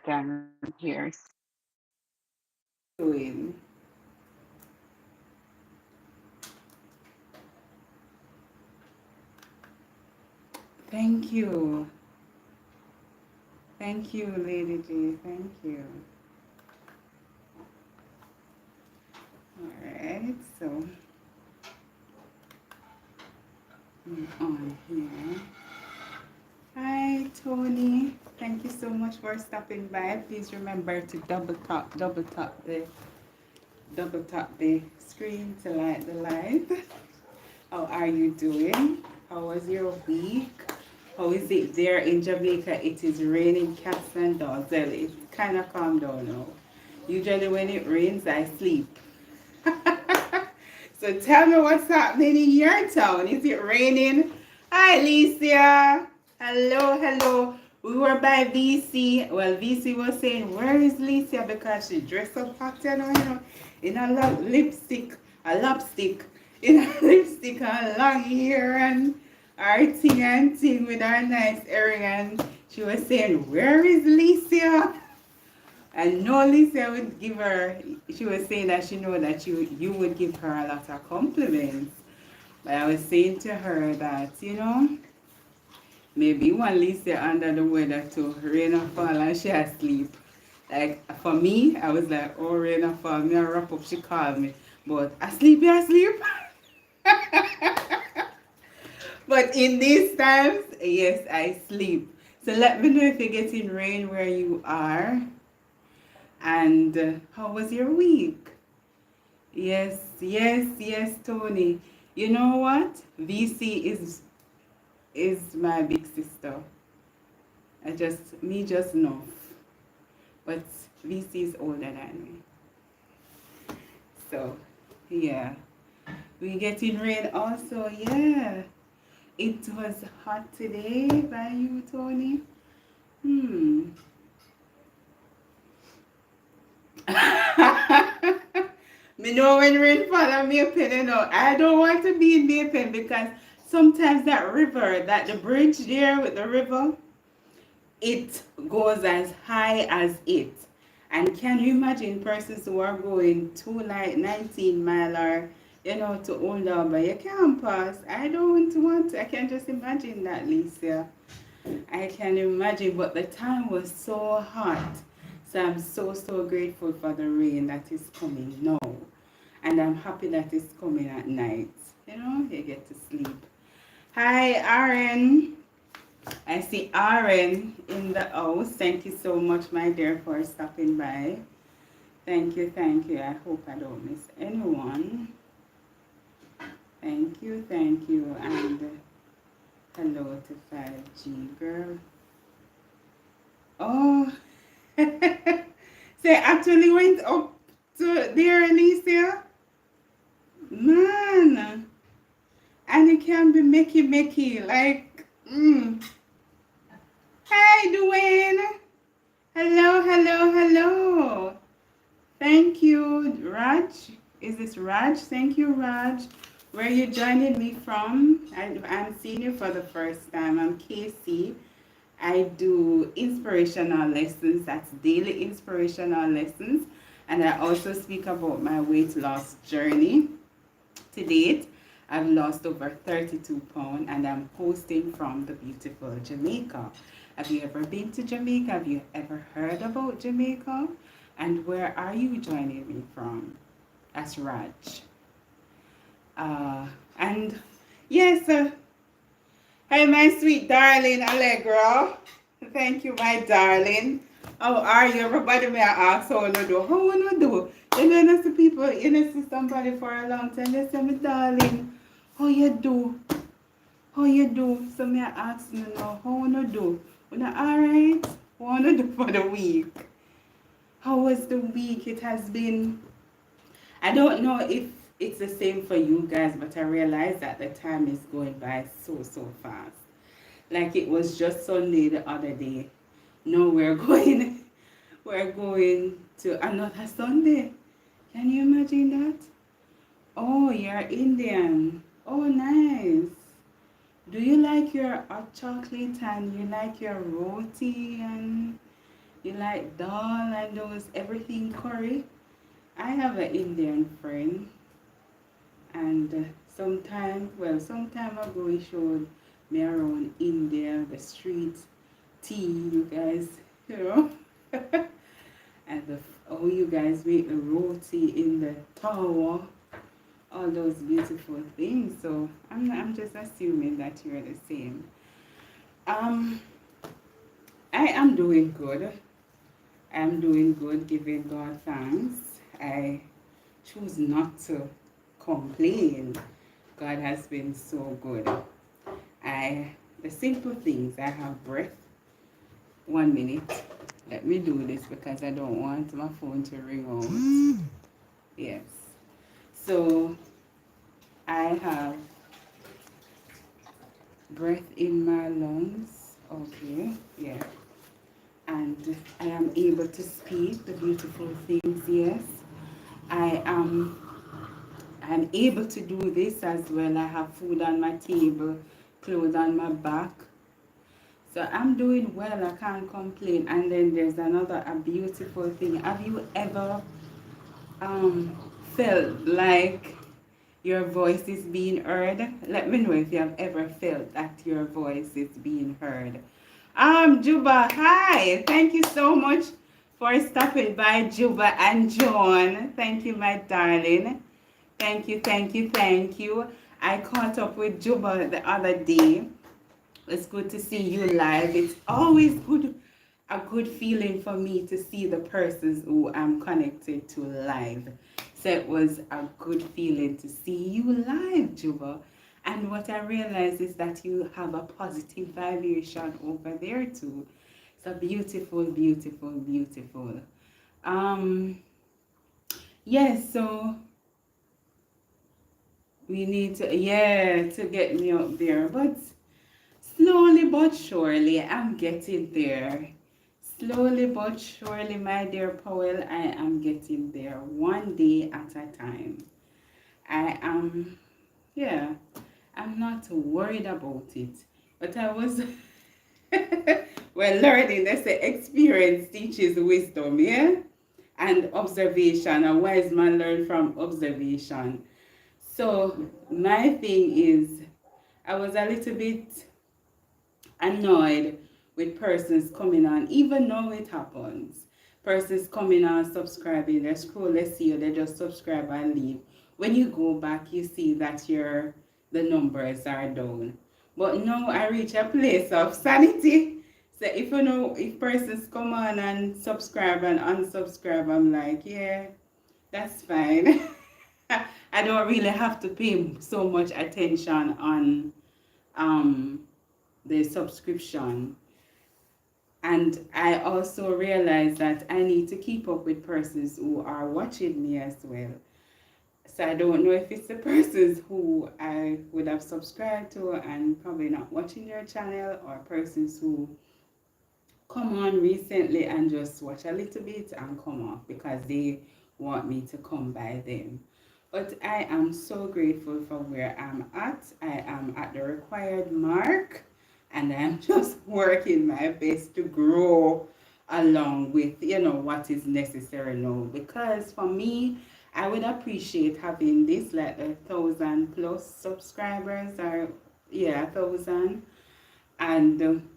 can hear. Doing. Thank you. Thank you, Lady G. Thank you. Alright, so on here. Hi, Tony. Thank you so much for stopping by. Please remember to double tap the screen to like the live. How are you doing? How was your week? How is it there in Jamaica? It is raining cats and dogs. Well, it's kind of calmed down now. Usually when it rains, I sleep. So tell me what's happening in your town. Is it raining? Hi, Alicia. Hello, hello. We were by VC. Well, VC was saying, where is Alicia? Because she dressed up hot, in a lipstick, a lipstick, in a lipstick and long hair and our thing with our nice earring. And she was saying, where is Alicia? And no, Lisa would give her, she was saying that she know that you would give her a lot of compliments. But I was saying to her that, maybe one Lisa under the weather too, rain or fall and she asleep. Like for me, I was like, oh, rain or fall, me I wrap up, she called me. But asleep, you asleep? But in these times, yes, I sleep. So let me know if you're getting rain where you are. And how was your week? Yes, yes, yes, Tony. You know what? VC is my big sister. Me just know. But VC is older than me. So, yeah. We getting rain also, yeah. It was hot today by you, Tony. Me know when rain fall on Maypen, I don't want to be in Maypen because sometimes that river, that the bridge there with the river, it goes as high as it. And can you imagine persons who are going to like 19 mile or, to hold on by your campus? I don't want to. I can just imagine that, Lisa. I can imagine, but the time was so hot. So I'm so, so grateful for the rain that is coming now. And I'm happy that it's coming at night. You get to sleep. Hi, Aaron. I see Aaron in the house. Thank you so much, my dear, for stopping by. Thank you, thank you. I hope I don't miss anyone. Thank you, thank you. And hello to 5G, girl. Oh, they actually went up to there, Alicia. Man, and it can be Mickey, like, Hi, Dwayne. Hello, hello, hello. Thank you, Raj. Is this Raj? Thank you, Raj. Where are you joining me from? I'm seeing you for the first time. I'm KC. I do inspirational lessons. That's daily inspirational lessons. And I also speak about my weight loss journey. To date, I've lost over 32 pounds and I'm hosting from the beautiful Jamaica. Have you ever been to Jamaica? Have you ever heard about Jamaica? And where are you joining me from? That's Raj. And yes, hi, my sweet darling Allegra. Thank you, my darling. How are you? Everybody may ask how you do. How you do? You know, see people, see somebody for a long time. They say, my darling, how you do? How you do? So me ask you now, how you do? You know, alright? What you do for the week? How was the week? It has been, I don't know if it's the same for you guys, but I realize that the time is going by so, so fast. Like it was just Sunday the other day. No, we're going to another Sunday. Can you imagine that? Oh, you're Indian. Oh, nice. Do you like your hot chocolate and you like your roti and You like dal and those everything curry? I have an Indian friend, and sometime ago he showed me around India, the street tea, you guys, you know, and how you guys make the roti in the tower, all those beautiful things. So I'm just assuming that you're the same. Um, I am doing good. I'm doing good, giving God thanks. I choose not to complain. God has been so good. The simple things, I have breath. 1 minute. Let me do this because I don't want my phone to ring out. Yes. So I have breath in my lungs. Okay. Yeah. And I am able to speak the beautiful things. Yes. I am I'm able to do this as well. I have food on my table, clothes on my back. So I'm doing well, I can't complain. And then there's a beautiful thing. Have you ever um, felt like your voice is being heard? Let me know if you have ever felt that your voice is being heard. Juba, hi. Thank you so much for stopping by, Juba and John. Thank you, my darling. Thank you, thank you, thank you. I caught up with Juba the other day. It's good to see you live. It's always a good feeling for me to see the persons who I'm connected to live. So it was a good feeling to see you live, Juba. And what I realized is that you have a positive vibration over there too. So beautiful, beautiful, beautiful. Yes, so we need to, yeah, to get me up there. But slowly but surely, I'm getting there. Slowly but surely, my dear Powell, I am getting there one day at a time. I am, yeah, I'm not worried about it. But I was, well, learning, they say experience teaches wisdom, yeah? And observation. A wise man learns from observation. So, my thing is, I was a little bit annoyed with persons coming on, even though it happens. Persons coming on, subscribing, they scroll, they see you, they just subscribe and leave. When you go back, you see that the numbers are down. But now I reach a place of sanity. So if you know, if persons come on and subscribe and unsubscribe, I'm like, yeah, that's fine. I don't really have to pay so much attention on um the subscription. And I also realize that I need to keep up with persons who are watching me as well. So I don't know if it's the persons who I would have subscribed to and probably not watching their channel, or persons who come on recently and just watch a little bit and come off because they want me to come by them. But I am so grateful for where I'm at. I am at the required mark, and I'm just working my best to grow along with, what is necessary now. Because for me, I would appreciate having this like 1,000+ subscribers, or yeah, 1,000, and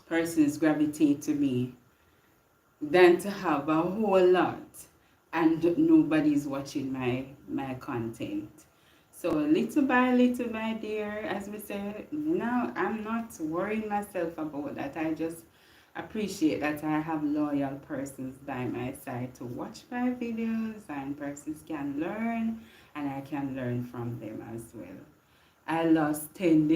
persons gravitate to me, than to have a whole lot and nobody's watching my content. So little by little, my dear, as we say, now I'm not worrying myself about that. I just appreciate that I have loyal persons by my side to watch my videos, and persons can learn and I can learn from them as well. I lost 10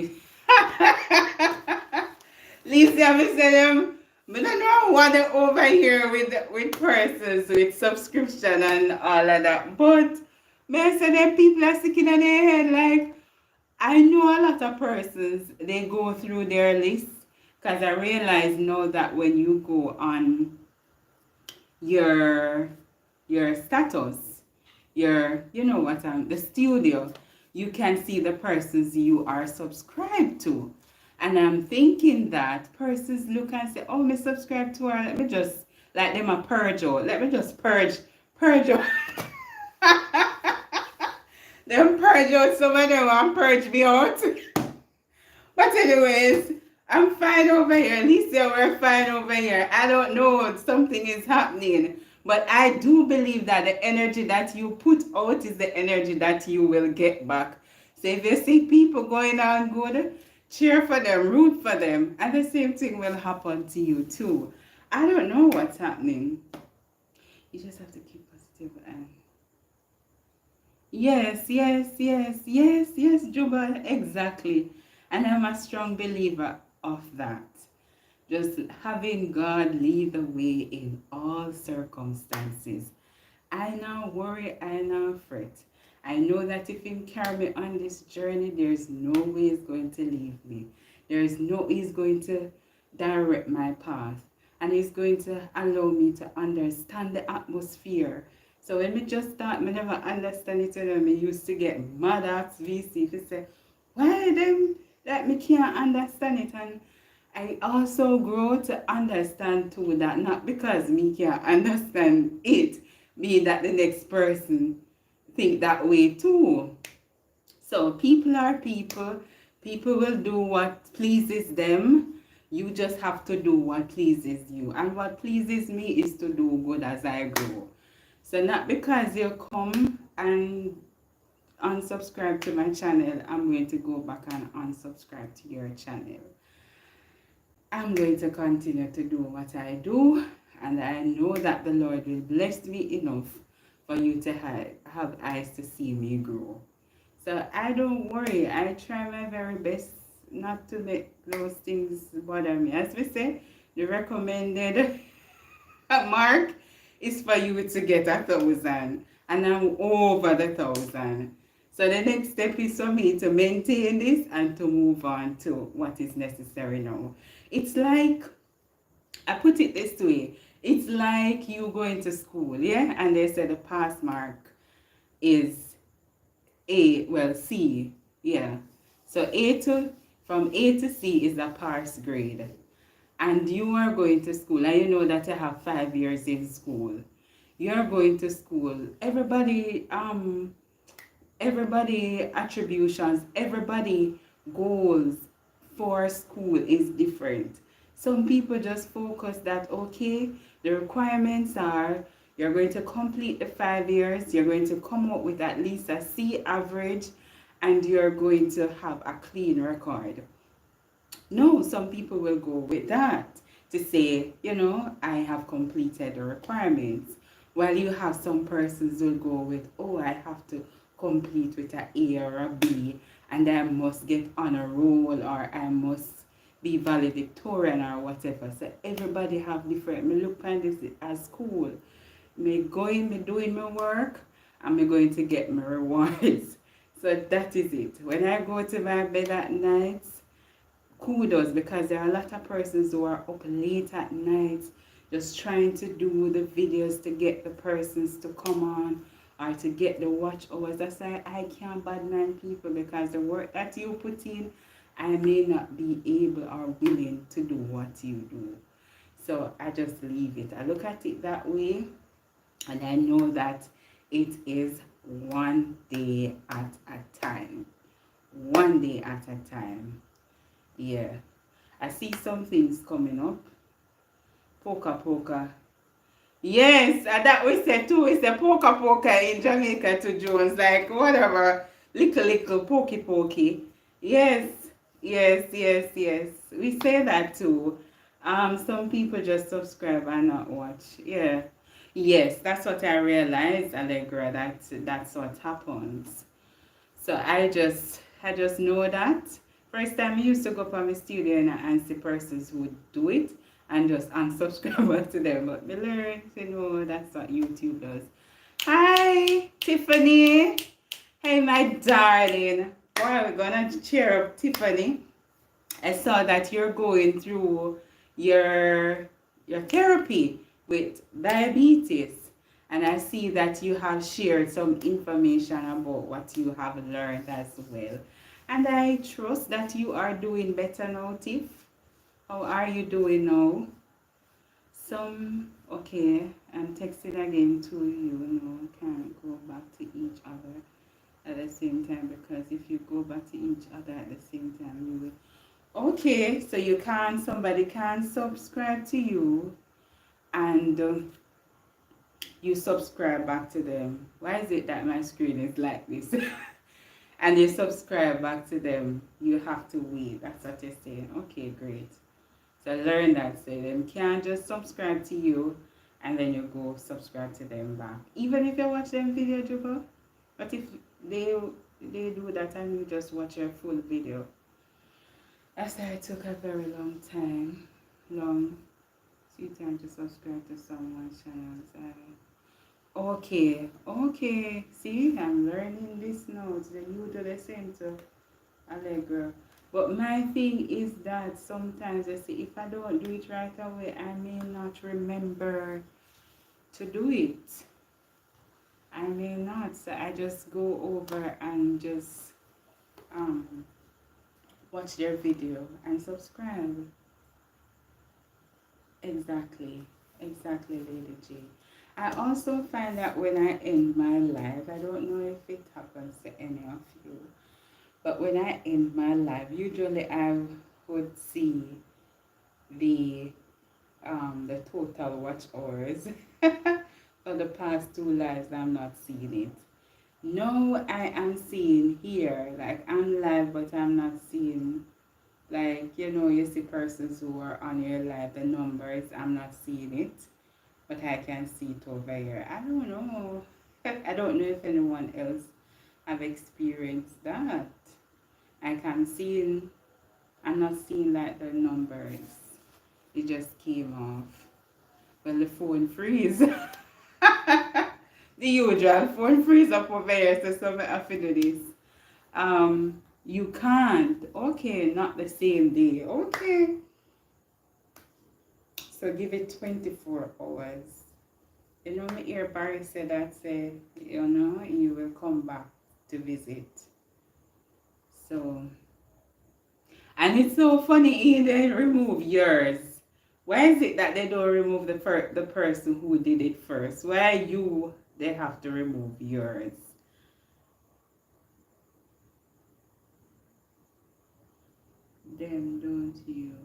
Lisa, I say them, I don't know what they over here with persons with subscription and all of that. But I say them people are sick in their head. Like, I know a lot of persons, they go through their lists, because I realize now that when you go on your status, the studio, you can see the persons you are subscribed to. And I'm thinking that persons look and say, oh, me subscribe to her, let me just like them a purge out. Let me just purge out. Them purge out some of them and purge me out. But anyways, I'm fine over here. Lisa, we're fine over here. I don't know, something is happening. But I do believe that the energy that you put out is the energy that you will get back. So if you see people going on good, cheer for them, root for them, and the same thing will happen to you too. I don't know what's happening. You just have to keep positive and yes, Juba, exactly. And I'm a strong believer of that. Just having God lead the way in all circumstances. I now worry, I now fret. I know that if Him carry me on this journey, there's no way He's going to leave me. There's no He's going to direct my path. And He's going to allow me to understand the atmosphere. So when me just start, me never understand it, and me used to get mad at VC to say, why them that me can't understand it? And I also grow to understand too that not because me can't understand it, mean that the next person think that way too. So people are people. People will do what pleases them. You just have to do what pleases you. And what pleases me is to do good as I grow. So not because you come and unsubscribe to my channel, I'm going to go back and unsubscribe to your channel. I'm going to continue to do what I do, and I know that the Lord will bless me enough for you to have eyes to see me grow. So I don't worry. I try my very best not to let those things bother me. As we say, the recommended mark is for you to get 1,000, and I'm over the 1,000. So the next step is for me to maintain this and to move on to what is necessary now. It's like, I put it this way, it's like you going to school, yeah? And they said the pass mark is C, yeah. So from A to C is a pass grade. And you are going to school, and you know that you have 5 years in school. You're going to school. Everybody attributions, everybody goals for school is different. Some people just focus that, okay, the requirements are you're going to complete the 5 years, you're going to come up with at least a C average, and you're going to have a clean record. No, some people will go with that to say, I have completed the requirements. While you have some persons will go with, oh, I have to complete with an A or a B, and I must get on a roll, or I must be valedictorian or whatever. So everybody have different. Me look at this as school. Me doing my work, and me going to get my rewards. So that is it. When I go to my bed at night, kudos, because there are a lot of persons who are up late at night just trying to do the videos to get the persons to come on or to get the watch hours. That's why I can't badman people, because the work that you put in, I may not be able or willing to do what you do. So I just leave it. I look at it that way, and I know that it is one day at a time. One day at a time. Yeah. I see some things coming up. Poker. Yes, and that we said too, it's a poker in Jamaica to Jones, like whatever, little pokey. Yes. We say that too. Some people just subscribe and not watch. Yeah. Yes, that's what I realized, Allegra, that's what happens. So I just know that. First time I used to go up on my studio and see persons who would do it and just unsubscribe to them. But I learned to know that's what YouTube does. Hi, Tiffany. Hey, my darling. Boy, we're gonna cheer up Tiffany. I saw that you're going through your therapy with diabetes. And I see that you have shared some information about what you have learned as well. And I trust that you are doing better now, Tiff. How are you doing now? Okay, I'm texting again to you. No, can't go back to each other at the same time, because if you go back to each other at the same time, you will. Okay, so you can't, somebody can subscribe to you and you subscribe back to them. Why is it that my screen is like this? And you subscribe back to them, you have to wait. That's what you're saying. Okay, great. So learn that. So them can't just subscribe to you and then you go subscribe to them back. Even if you watch them video, Juba. But if they they do that and you just watch your full video. That's why it took a very long time. Sweet time to subscribe to someone's channel. Okay, okay. See, I'm learning this now. So you do the same to Allegra. But my thing is that sometimes I see if I don't do it right away, I may not remember to do it. I may not. So I just go over and just watch their video and subscribe. Exactly. Exactly, Lady G. I also find that when I end my live, I don't know if it happens to any of you, but when I end my live, usually I would see the total watch hours. For the past two lives, I'm not seeing it. No, I am seeing here, like I'm live, but I'm not seeing, like, you see persons who are on your live, the numbers, I'm not seeing it, but I can see it over here. I don't know. I don't know if anyone else have experienced that. I'm not seeing like the numbers. It just came off. Well, the phone freeze. The usual phone freeze up over here, so some have to do this. You can't. Okay, not the same day. Okay. So give it 24 hours. Me hear Barry said that, you will come back to visit. So, and it's so funny, they remove yours. Why is it that they don't remove the person who did it first? Why they have to remove yours? Them, don't you?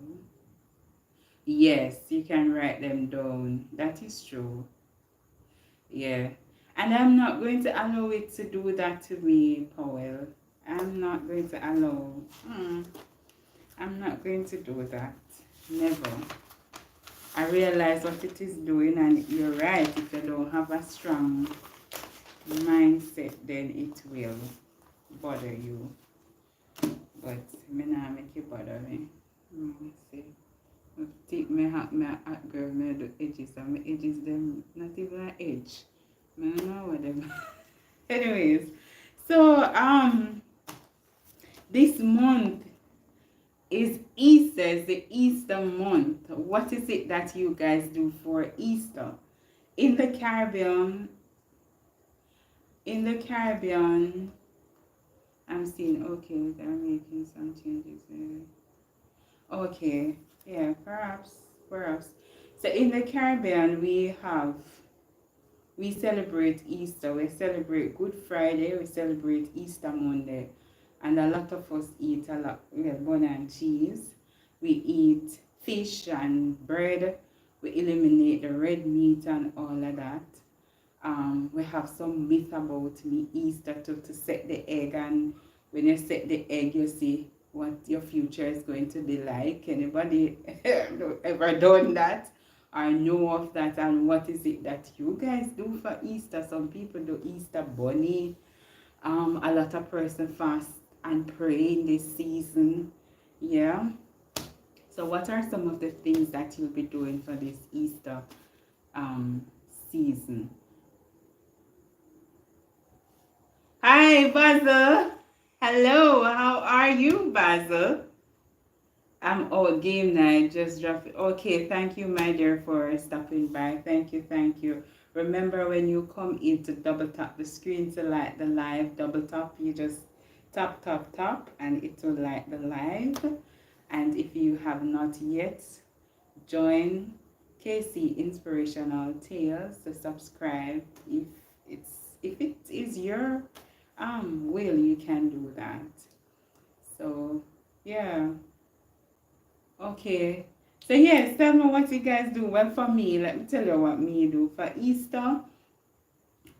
Yes, you can write them down. That is true. Yeah. And I'm not going to allow it to do that to me, Powell. I'm not going to allow. I'm not going to do that. Never. I realize what it is doing, and you're right. If you don't have a strong mindset, then it will bother you. But me not make it bother me. See. Take my hat girl, me do edges, and my edges them not even an edge. I don't know what them. Anyways, so this month is Easter, it's the Easter month. What is it that you guys do for Easter? In the Caribbean, I'm seeing, okay, they're making some changes there. Okay, yeah, perhaps. So in the Caribbean, we celebrate Easter, we celebrate Good Friday, we celebrate Easter Monday. And a lot of us eat a lot. We have bun and cheese. We eat fish and bread. We eliminate the red meat and all of that. We have some myth about me Easter to set the egg, and when you set the egg, you see what your future is going to be like. Anybody ever done that or know of that? And what is it that you guys do for Easter? Some people do Easter bunny. A lot of person fast and pray in this season. Yeah. So what are some of the things that you'll be doing for this Easter season? Hi, Basil. Hello, how are you, Basil? I'm game night, just drop it. Okay, thank you, my dear, for stopping by. Thank you. Remember, when you come in, to double tap the screen to light the live. Double tap, you just tap, and it will light the live. And if you have not yet joined KC Inspirational Tales to subscribe. If it is your will, you can do that. So yeah, okay. So yes, tell me what you guys do. Well, for me, let me tell you what me do for Easter.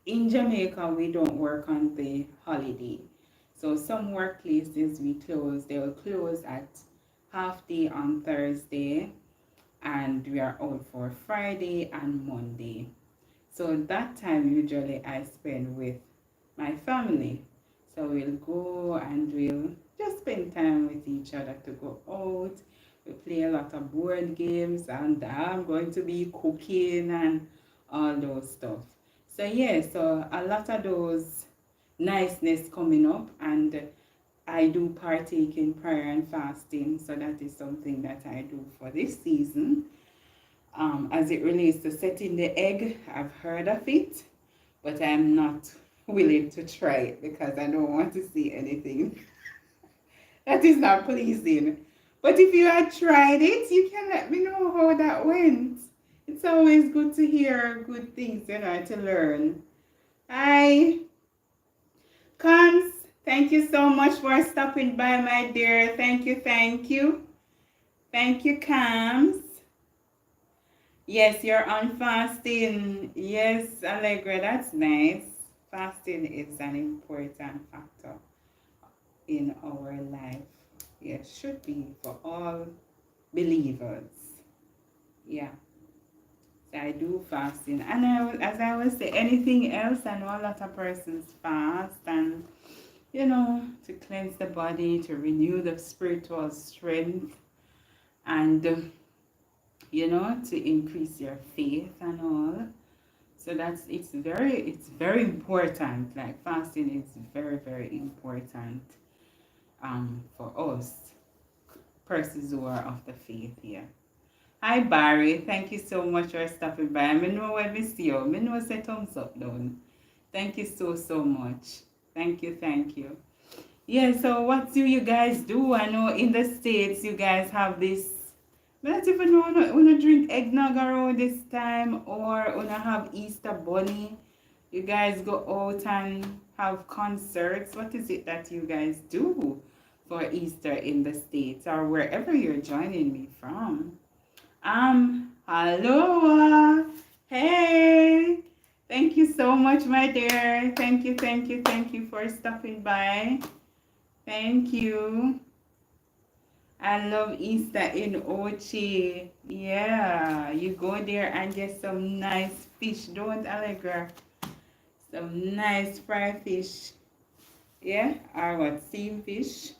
In Jamaica, we don't work on the holiday. So some workplaces we close. They will close at half day on Thursday, and we are out for Friday and Monday. So that time usually I spend with my family. So we'll go and we'll just spend time with each other to go out. We play a lot of board games, and I'm going to be cooking and all those stuff. So yeah, so a lot of those niceness coming up, and I do partake in prayer and fasting. So that is something that I do for this season. As it relates to setting the egg, I've heard of it, but I'm not willing to try it because I don't want to see anything that is not pleasing. But if you had tried it, you can let me know how that went. It's always good to hear good things, to learn. Hi, Cons. Thank you so much for stopping by, my dear. Thank you, thank you. Thank you, Cams. Yes, you're on fasting. Yes, Allegra, that's nice. Fasting is an important factor in our life. Yes, should be for all believers. Yeah, so I do fasting. And as I will say, anything else, I know a lot of persons fast and, to cleanse the body, to renew the spiritual strength, and, to increase your faith and all. So it's very important. Like fasting is very, very important for us persons who are of the faith here. Hi Barry, thank you so much for stopping by. I know when we see you. I know say thumbs up down. Thank you so much. Thank you, thank you. Yeah, so what do you guys do? I know in the States you guys have this. I don't even know when you drink eggnog around this time, or when you have Easter bunny. You guys go out and have concerts. What is it that you guys do for Easter in the States or wherever you're joining me from? Hello. Hey. Thank you so much, my dear. Thank you, thank you, thank you for stopping by. Thank you. I love Easter in Ochi. Yeah, you go there and get some nice fish, don't Allegra? Some nice fried fish. Yeah, or what, steamed fish.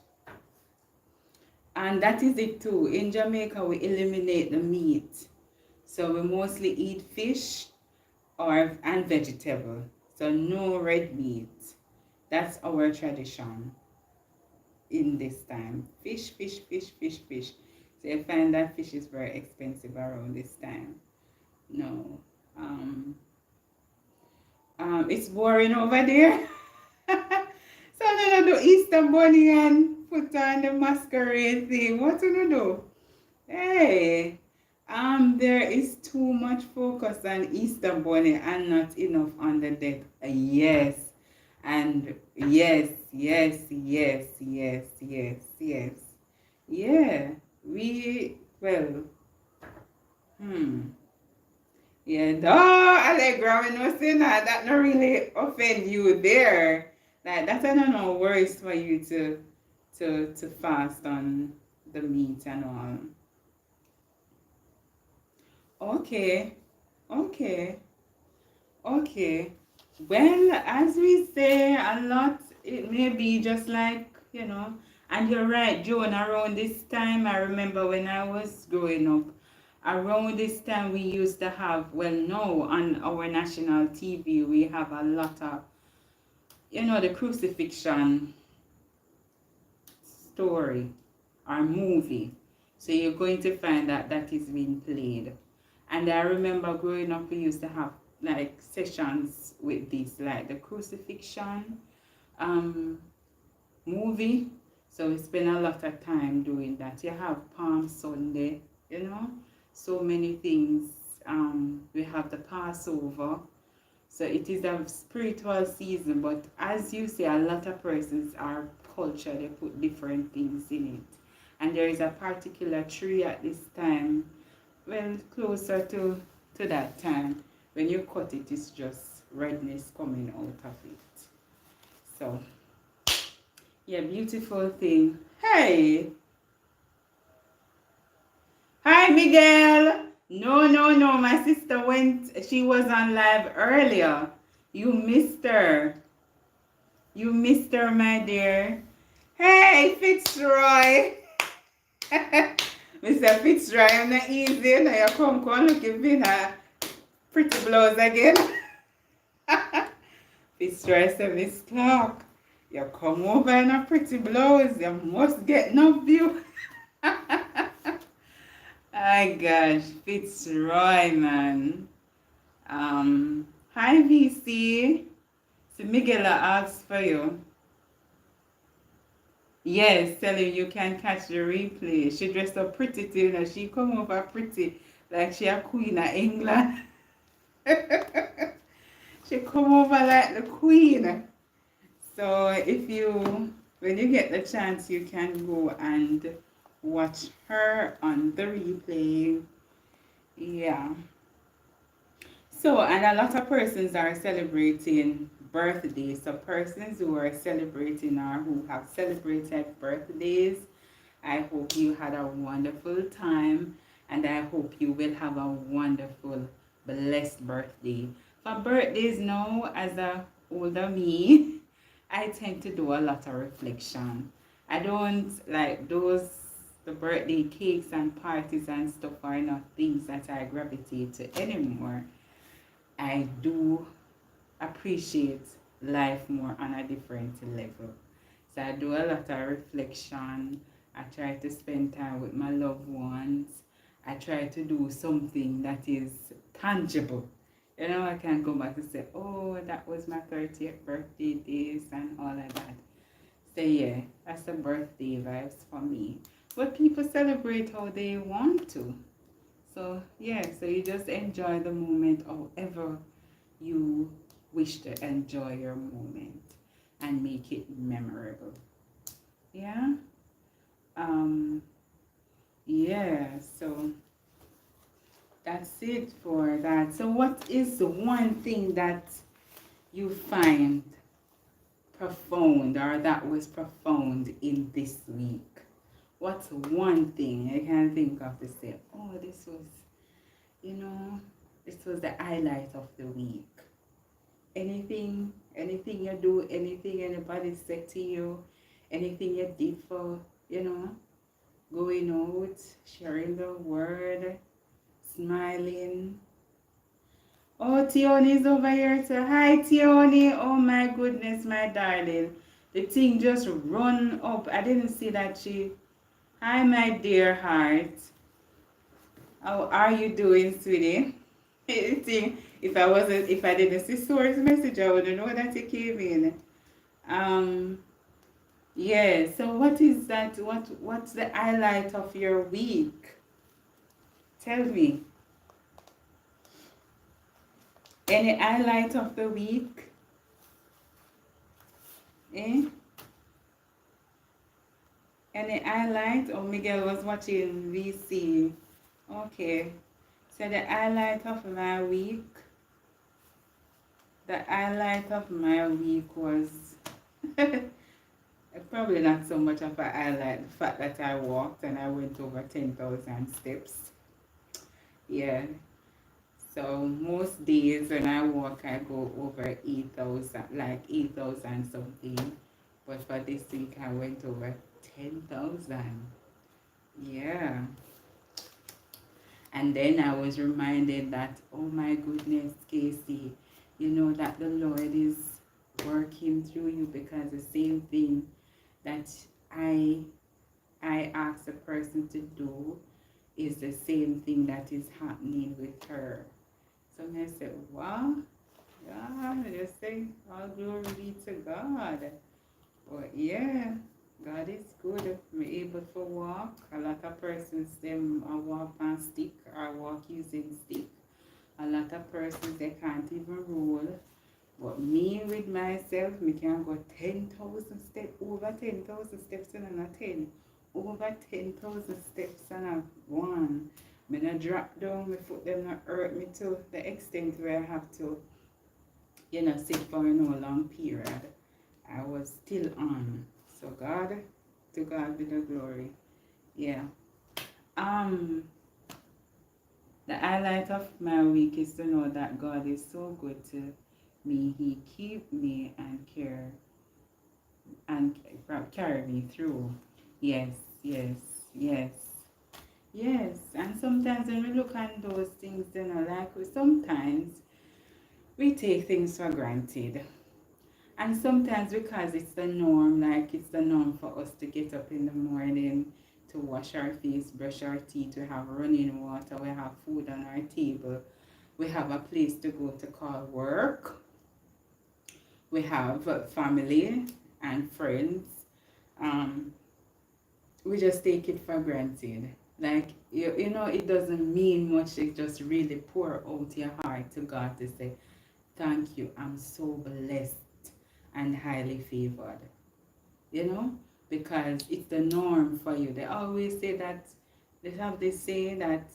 And that is it too. In Jamaica, we eliminate the meat. So we mostly eat fish and vegetable. So no red meat. That's our tradition in this time. Fish, fish, fish, fish, fish. So you find that fish is very expensive around this time. No. It's boring over there. So I do Easter bunny and put on the masquerade thing. What do you do? Hey, there is too much focus on Easter bunny and not enough on the death. Yes, and yes, yes, yes, yes, yes, yes. Yeah, well, yeah, Allegra, when you say that not really offend you there. Like, that's no worries for you to fast on the meat and all. Okay, okay, okay. Well, as we say a lot, it may be just like, and you're right, Joan, around this time, I remember when I was growing up, around this time we used to have, well, no, on our national TV, we have a lot of, the crucifixion story or movie. So you're going to find that is being played. And I remember growing up, we used to have like sessions with this, like the crucifixion movie. So we spend a lot of time doing that. You have Palm Sunday, so many things we have the Passover. So it is a spiritual season, but as you say, a lot of persons are culture, they put different things in it. And there is a particular tree at this time, well, closer to that time. When you cut it, it's just redness coming out of it. So, yeah, beautiful thing. Hey! Hi, Miguel! No, no, no, my sister she was on live earlier. You missed her. You missed her, my dear. Hey, Fitzroy! Mr. Fitzroy, I'm not easy. Now you come looking for a pretty blouse again. Fitzroy said, Miss Clark, you come over in a pretty blouse. You must get no view. My gosh, Fitzroy, man. Hi, VC. So Miguel asked for you. Yes, tell him you can catch the replay. She dressed up pretty too, you know. She come over pretty, like she a queen of England. She come over like the queen. So when you get the chance, you can go and watch her on the replay. Yeah. So, and a lot of persons are celebrating birthdays. So, persons who are celebrating or who have celebrated birthdays, I hope you had a wonderful time, and I hope you will have a wonderful, blessed birthday. For birthdays now, as a older me, I tend to do a lot of reflection. I don't like the birthday cakes and parties and stuff are not things that I gravitate to anymore. I do appreciate life more on a different level. So I do a lot of reflection. I try to spend time with my loved ones. I try to do something that is tangible. You know, I can go back and say, oh, that was my 30th birthday days and all of that. So yeah, that's the birthday vibes for me. But people celebrate how they want to. So yeah, so you just enjoy the moment however you wish to enjoy your moment and make it memorable. Yeah. Yeah, so that's it for that. So what is the one thing that you find profound or that was profound in this week? What's one thing I can think of to say, oh, this was the highlight of the week? Anything you do, anything anybody said to you, anything you did for, going out, sharing the word, smiling. Oh, Tioni's over here too. Hi, Tioni. Oh my goodness, my darling. The thing just run up. I didn't see that she... Hi, my dear heart. How are you doing, sweetie? If I didn't see Source message, I wouldn't know that it came in. Yeah, so what is that? What's the highlight of your week? Tell me. Any highlight of the week? Eh? Any highlight? Oh, Miguel was watching VC. Okay. So the highlight of my week. The highlight of my week was probably not so much of a highlight. The fact that I walked and I went over 10,000 steps. Yeah. So most days when I walk, I go over 8,000, like 8,000 something. But for this week, I went over 10,000. Yeah. And then I was reminded that, oh my goodness, Casey, you know that the Lord is working through you, because the same thing that I asked a person to do is the same thing that is happening with her. So I said, wow, God, I just say, all glory be to God. But yeah, God is good. I'm able to walk. A lot of persons, them walk on stick or walk using stick. lot of persons, they can't even roll. But me with myself, me can go 10,000 steps, over 10,000 steps and a 10. Over 10,000 steps and a 1. Me not drop down, my foot them not hurt me to the extent where I have to, sit for no long period. I was still on. So God, to God be the glory. Yeah. The highlight of my week is to know that God is so good to me. He keep me and carry me through. Yes, yes, yes, yes. And sometimes when we look at those things, sometimes we take things for granted. And sometimes because it's the norm, like it's the norm for us to get up in the morning, to wash our face, brush our teeth, we have running water, we have food on our table, we have a place to go to call work, we have family and friends. We just take it for granted. Like, it doesn't mean much to just really pour out your heart to God to say, thank you, I'm so blessed and highly favored. Because it's the norm for you. They always say that, they have this saying that,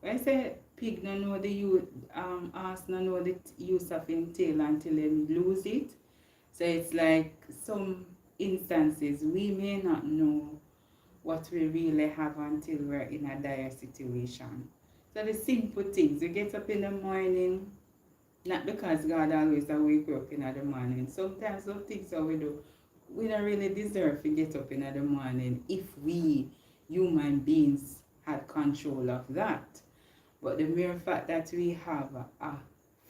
when I say pig no know the use, ass no know the use of him tail until him lose it. So it's like some instances we may not know what we really have until we're in a dire situation. So the simple things, you get up in the morning, not because God always wake you up in the morning. Sometimes those things that we do, we don't really deserve to get up in the morning if we, human beings, had control of that. But the mere fact that we have a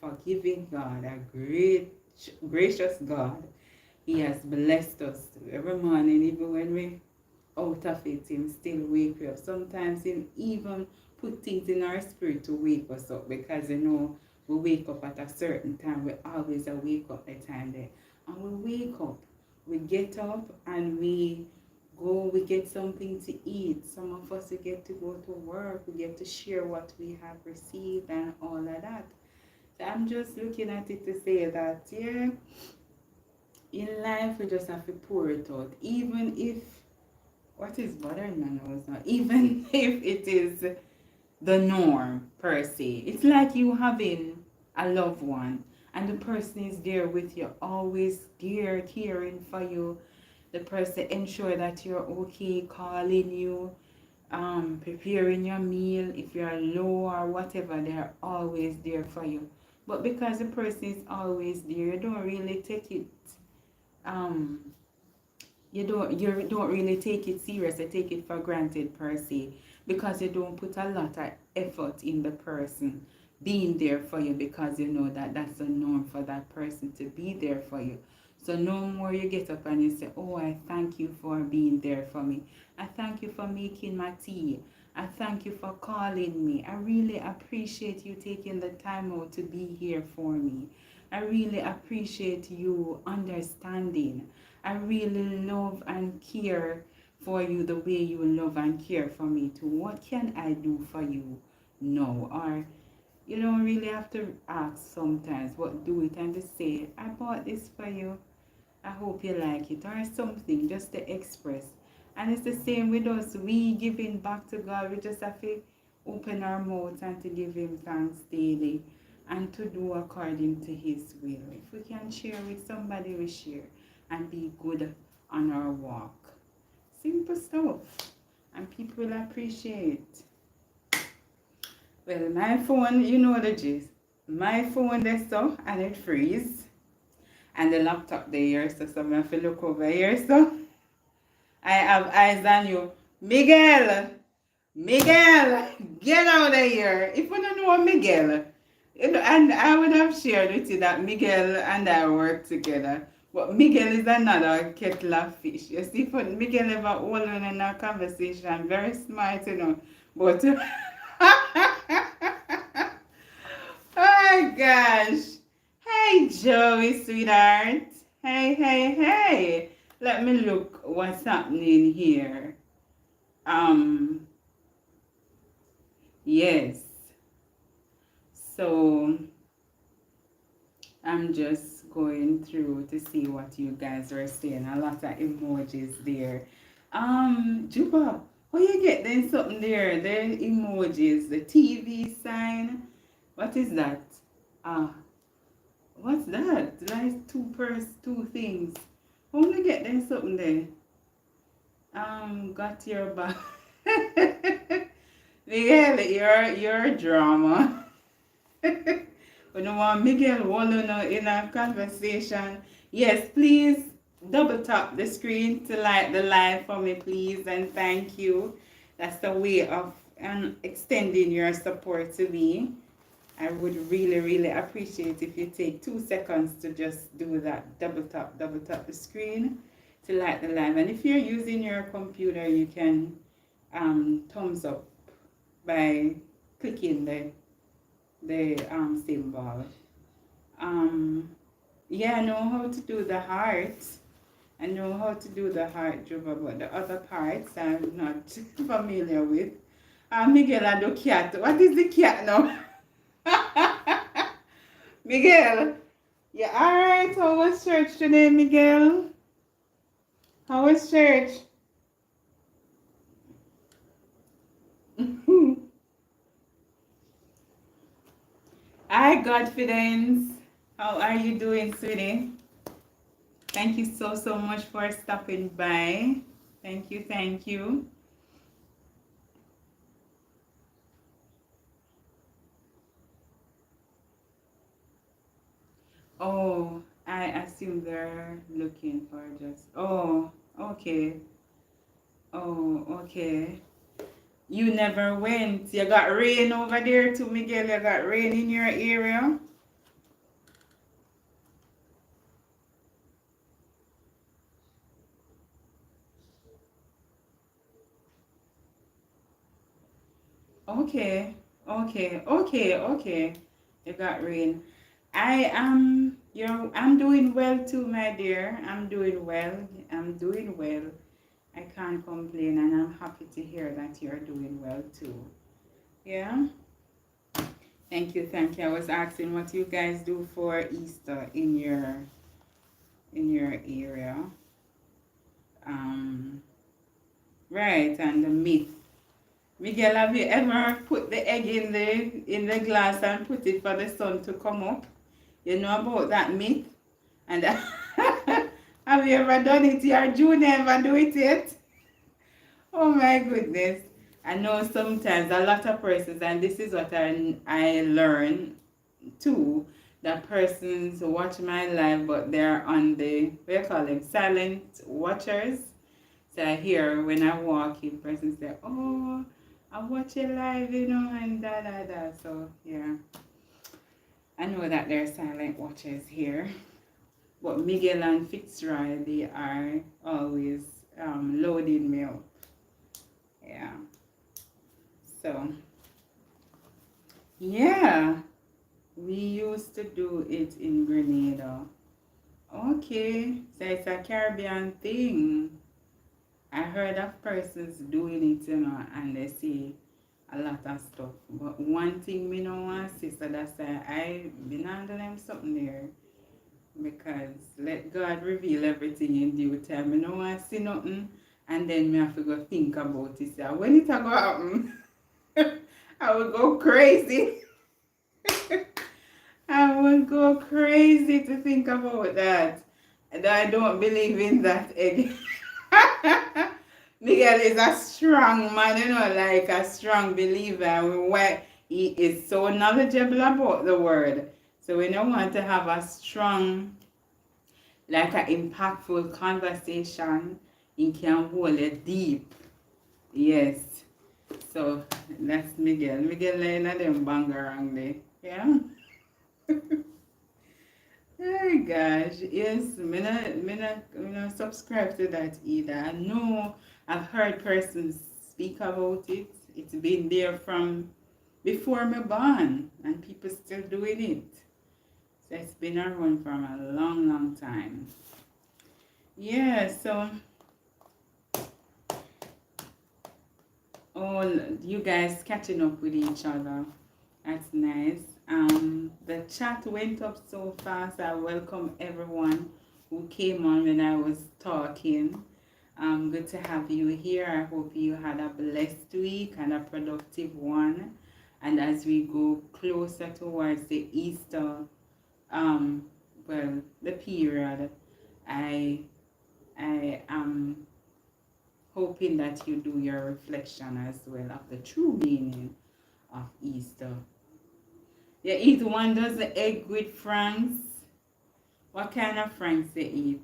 forgiving God, a great, gracious God, He has blessed us every morning, even when we out of it, Him still wake us up. Sometimes Him even put things in our spirit to wake us up, because we wake up at a certain time. We always wake up the time there. And we wake up, we get up and we go, we get something to eat. Some of us, we get to go to work, we get to share what we have received and all of that. So I'm just looking at it to say that, yeah, in life we just have to pour it out. Even if, what is bothering my nose now? Even if it is the norm per se. It's like you having a loved one and the person is there with you, always there, caring for you. The person ensure that you're okay, calling you, preparing your meal. If you're low or whatever, they're always there for you. But because the person is always there, you don't really take it you don't really take it serious. You take it for granted per se, because you don't put a lot of effort in the person being there for you, because you know that that's the norm for that person to be there for you. So no more you get up and you say, oh, I thank you for being there for me. I thank you for making my tea. I thank you for calling me. I really appreciate you taking the time out to be here for me. I really appreciate you understanding. I really love and care for you the way you love and care for me too. What can I do for you now? Or you don't really have to ask sometimes, but do it and just say, I bought this for you. I hope you like it. Or something just to express. And it's the same with us. We giving back to God. We just have to open our mouths and to give Him thanks daily and to do according to His will. If we can share with somebody, we share and be good on our walk. Simple stuff. And people will appreciate. Well, my phone, you know the gist. My phone there so, and it freeze. And the laptop there, so I have to look over here, so. I have eyes on you. Miguel! Miguel! Get out of here! If you don't know Miguel, and I would have shared with you that Miguel and I work together. But Miguel is another kettle of fish. You see, Miguel ever hold on in a conversation, very smart, But, oh my gosh. Hey, Joey, sweetheart. Hey, hey, hey. Let me look what's happening here. Yes. So I'm just going through to see what you guys are saying. A lot of emojis there. Juba, how you get then something there? The emojis, the TV sign. What is that? Ah, what's that? Like two things. How you get then something there? Got your back. Miguel, your drama. We don't want Miguel Wallow in a conversation. Yes, please double tap the screen to like the live for me, please, and thank you. That's the way of extending your support to me. I would really, really appreciate if you take 2 seconds to just do that. Double tap the screen to like the live. And if you're using your computer, you can thumbs up by clicking the symbol. Yeah, I know how to do the heart. I know how to do the heart, Juba, but the other parts I'm not familiar with. Miguel and the cat. What is the cat now? Miguel, yeah, alright. How was church today, Miguel? How was church? Hi, Godfidence. How are you doing, sweetie? Thank you so much for stopping by. Thank you, thank you. Oh, I assume they're looking for just. Oh, okay. Oh, okay. You never went. You got rain over there too, Miguel. You got rain in your area. Okay, okay. You got rain. I'm doing well too, my dear. I'm doing well. I'm doing well. I can't complain, and I'm happy to hear that you're doing well too. Yeah. Thank you, thank you. I was asking what you guys do for Easter in your area. Um, right, and the myth. Miguel, have you ever put the egg in the glass and put it for the sun to come up? You know about that myth? And have you ever done it? Your Junior ever do it yet? Oh my goodness. I know sometimes a lot of persons, and this is what I learn too, that persons watch my live, but they're on the, what do you call them, silent watchers. So I hear when I walk in, persons say, oh, I watch it live, and da. So yeah, I know that they're silent watchers here. But Miguel and Fitzroy, they are always loading me up. Yeah. So, yeah, we used to do it in Grenada. Okay, so it's a Caribbean thing. I heard of persons doing it, and they see a lot of stuff. But one thing me know want sister, that's why I been under them something there. Because let God reveal everything in due time. I don't want to see nothing, and then me have to go think about it. So when it a go happen, I will go crazy. I will go crazy to think about that. And I don't believe in that egg. Miguel is a strong man, like a strong believer. Why he is so knowledgeable about the word. So we don't want to have a strong, like an impactful conversation. He can hold it deep. Yes. So that's Miguel. Miguel ain't a them bangarang there. Yeah. Oh gosh, yes, me not subscribe to that either. I know I've heard persons speak about it. It's been there from before me born, and people still doing it. So it's been around from a long time. Yeah, so all you guys catching up with each other. That's nice. The chat went up so fast. I welcome everyone who came on when I was talking. Good to have you here. I hope you had a blessed week and a productive one. And as we go closer towards the Easter, um, the period, I I am hoping that you do your reflection as well of the true meaning of Easter. You eat one dozen egg with franks. What kind of franks they eat?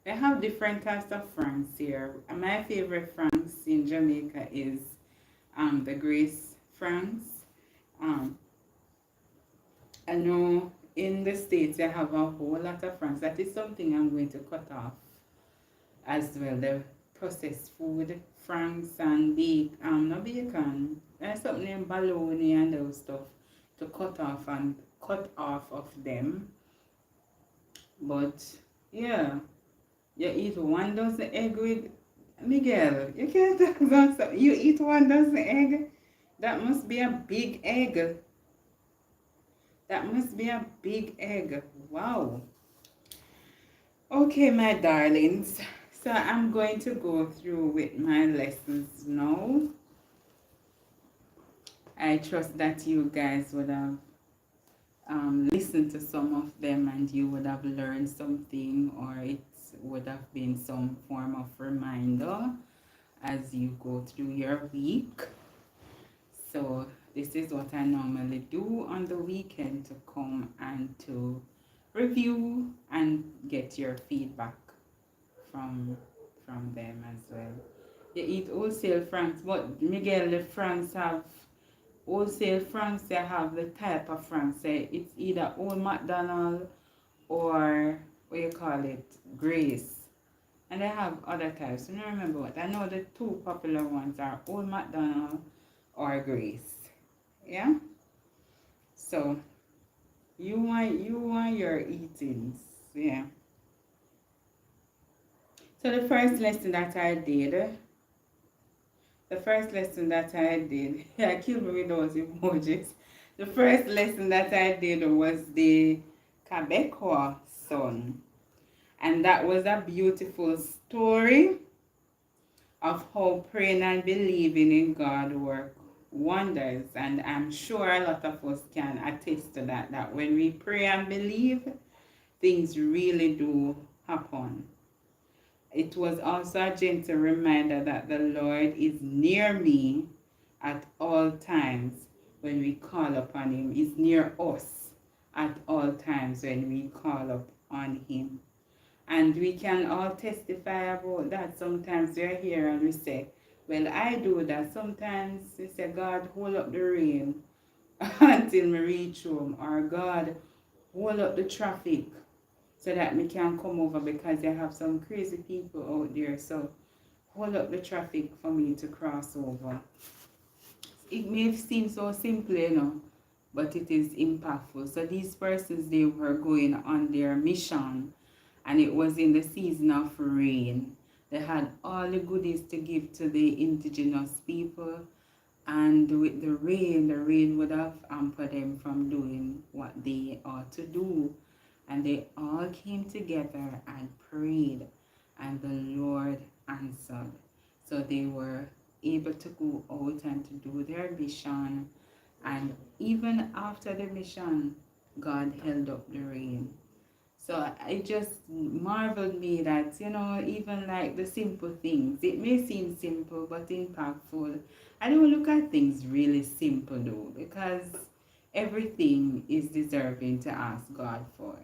They have different types of franks here. My favorite franks in Jamaica is the Grace franks. Um, I know in the States they have a whole lot of franks. That is something I'm going to cut off as well. The processed food, franks and no bacon. There's something named bologna and those stuff to cut off of them. But yeah, you eat one dozen egg with Miguel. You can't talk about something. You eat one dozen egg. That must be a big egg. That must be a big egg. Wow. Okay, my darlings. So I'm going to go through with my lessons now. I trust that you guys would have listened to some of them and you would have learned something, or it would have been some form of reminder as you go through your week. So this is what I normally do on the weekend, to come and to review and get your feedback from them as well. You eat wholesale franks, but Miguel, the franks have wholesale franks. They have the type of franks. It's either Old McDonald or what you call it, Grace. And they have other types. I don't remember what. I know the two popular ones are Old McDonald or Grace. Yeah. So you want your eatings. Yeah. So the first lesson that I did, I killed me with those emojis. The first lesson that I did was the Quebecois son. And that was a beautiful story of how praying and believing in God work wonders. And I'm sure a lot of us can attest to that when we pray and believe, things really do happen. It was also a gentle reminder that the Lord is near me at all times when we call upon Him. He's near us at all times when we call upon Him. And we can all testify about that. Sometimes we're here and we say, well, I do that. Sometimes we say, God, hold up the rain until we reach home. Or God, hold up the traffic so that we can come over, because they have some crazy people out there. So hold up the traffic for me to cross over. It may seem so simple, but it is impactful. So these persons, they were going on their mission, and it was in the season of rain. They had all the goodies to give to the indigenous people, and with the rain would have hampered them from doing what they ought to do. And they all came together and prayed, and the Lord answered. So they were able to go out and to do their mission. And even after the mission, God held up the rain. So it just marveled me that, even like the simple things, it may seem simple but impactful. I don't look at things really simple though, because everything is deserving to ask God for.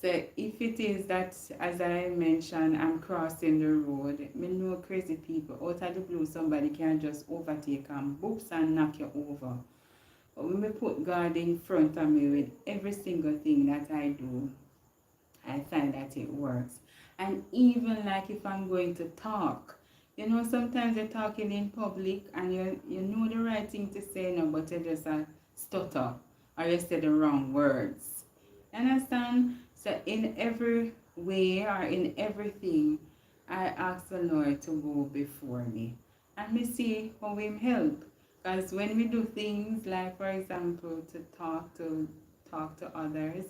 So if it is that, as I mentioned, I'm crossing the road, I know crazy people, out of the blue somebody can just overtake and boops and knock you over. But when I put God in front of me with every single thing that I do, I find that it works. And even like if I'm going to talk, sometimes you're talking in public and you know the right thing to say now, but you just stutter or you say the wrong words. Understand? So in every way or in everything, I ask the Lord to go before me. And me see how Him help. Because when we do things like, for example, to talk to others,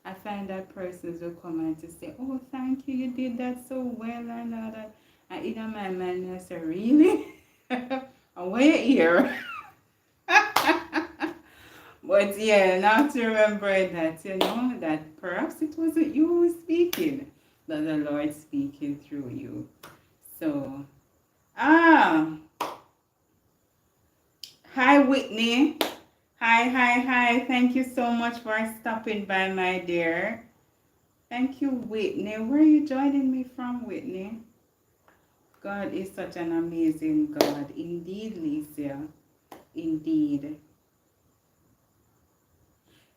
I find that persons will come and to say, "Oh, thank you, you did that so well," and all that. And in my mind, I say, "Really? And why you here?" But yeah, now to remember that, that perhaps it wasn't you who was speaking, but the Lord speaking through you. So, ah, hi Whitney. Hi. Thank you so much for stopping by, my dear. Thank you, Whitney. Where are you joining me from, Whitney? God is such an amazing God. Indeed, Lisa. Indeed.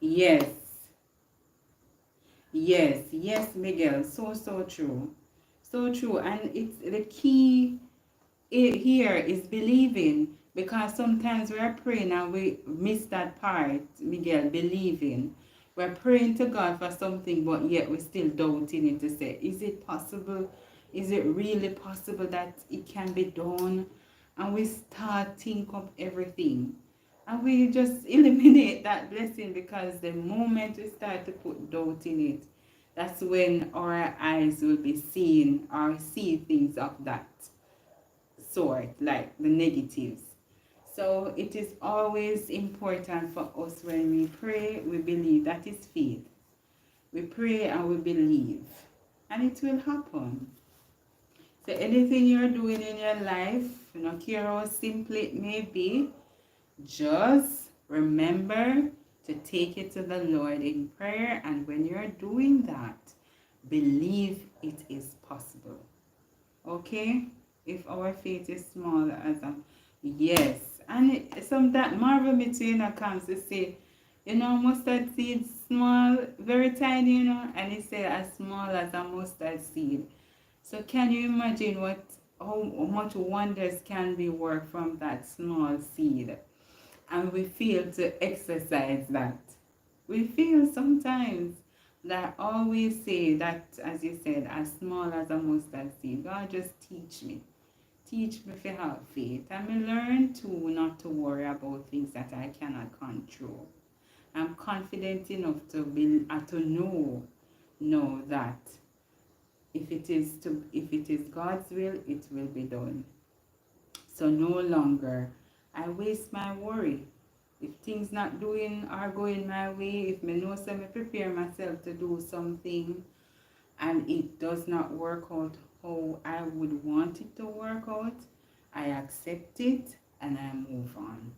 Yes. Yes, Miguel. So true. So true. And it's the key here is believing, because sometimes we're praying and we miss that part, Miguel, believing. We're praying to God for something, but yet we're still doubting it, to say, is it possible? Is it really possible that it can be done? And we start think of everything. And we just eliminate that blessing, because the moment we start to put doubt in it, that's when our eyes will be seeing or see things of that sort, like the negatives. So it is always important for us, when we pray, we believe. That is faith. We pray and we believe, and it will happen. So anything you're doing in your life, no care how simple it may be, just remember to take it to the Lord in prayer, and when you're doing that, believe it is possible. Okay? If our faith is small as a, yes. And some that marvel me too, comes to say, mustard seed small, very tiny, and it say as small as a mustard seed. So can you imagine how much wonders can be worked from that small seed? And we fail to exercise that. We feel sometimes that I always say that, as you said, as small as a mustard seed. God, just teach me. Teach me to have faith. And me learn to not to worry about things that I cannot control. I'm confident enough to know that if it is God's will, it will be done. So no longer I waste my worry. If things not doing or going my way, if me know so me prepare myself to do something and it does not work out how I would want it to work out, I accept it and I move on.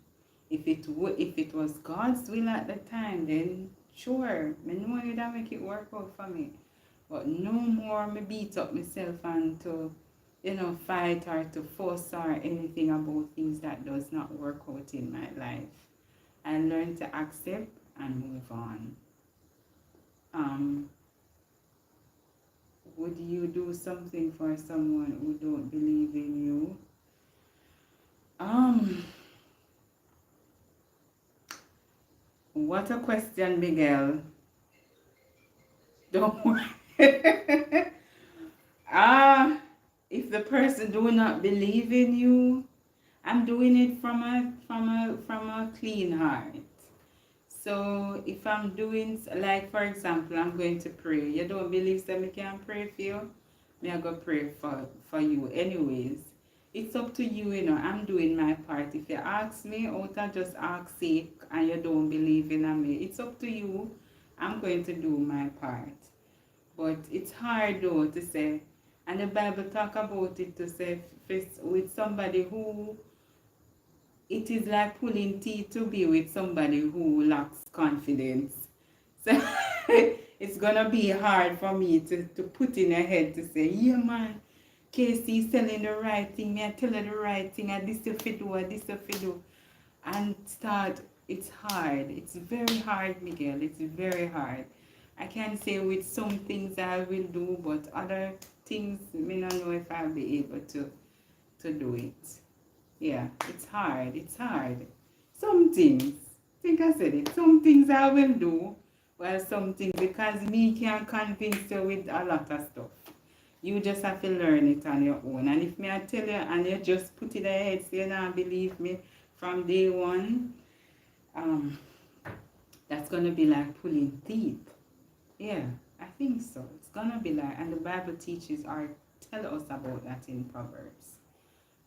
If it was God's will at the time, then sure, me know how to make it work out for me. But no more me beat up myself and to fight or to force or anything about things that does not work out in my life. I learn to accept and move on. Would you do something for someone who don't believe in you? What a question, Miguel. Don't worry. If the person do not believe in you, I'm doing it from a clean heart. So if I'm doing, like for example, I'm going to pray. You don't believe that me can pray for you? Me I go pray for you anyways. It's up to you, I'm doing my part. If you ask me out of just ask sake and you don't believe in me, it's up to you. I'm going to do my part. But it's hard though to say, and the Bible talk about it to say with somebody who, it is like pulling teeth to be with somebody who lacks confidence. So it's gonna be hard for me to put in a head to say, yeah man, KC is telling the right thing, I tell her the right thing, and this if you do, and this if you do. And start, it's hard. It's very hard, Miguel. It's very hard. I can say with some things I will do, but other things, I don't know if I'll be able to do it. Yeah, it's hard. It's hard. Some things, I think I said it, some things I will do, well, some things, because me can't convince you with a lot of stuff. You just have to learn it on your own. And if me I tell you and you just put it ahead, so you don't believe me, from day one. Um, that's gonna be like pulling teeth. Yeah, I think so. It's gonna be like, and the Bible teaches or tell us about that in Proverbs.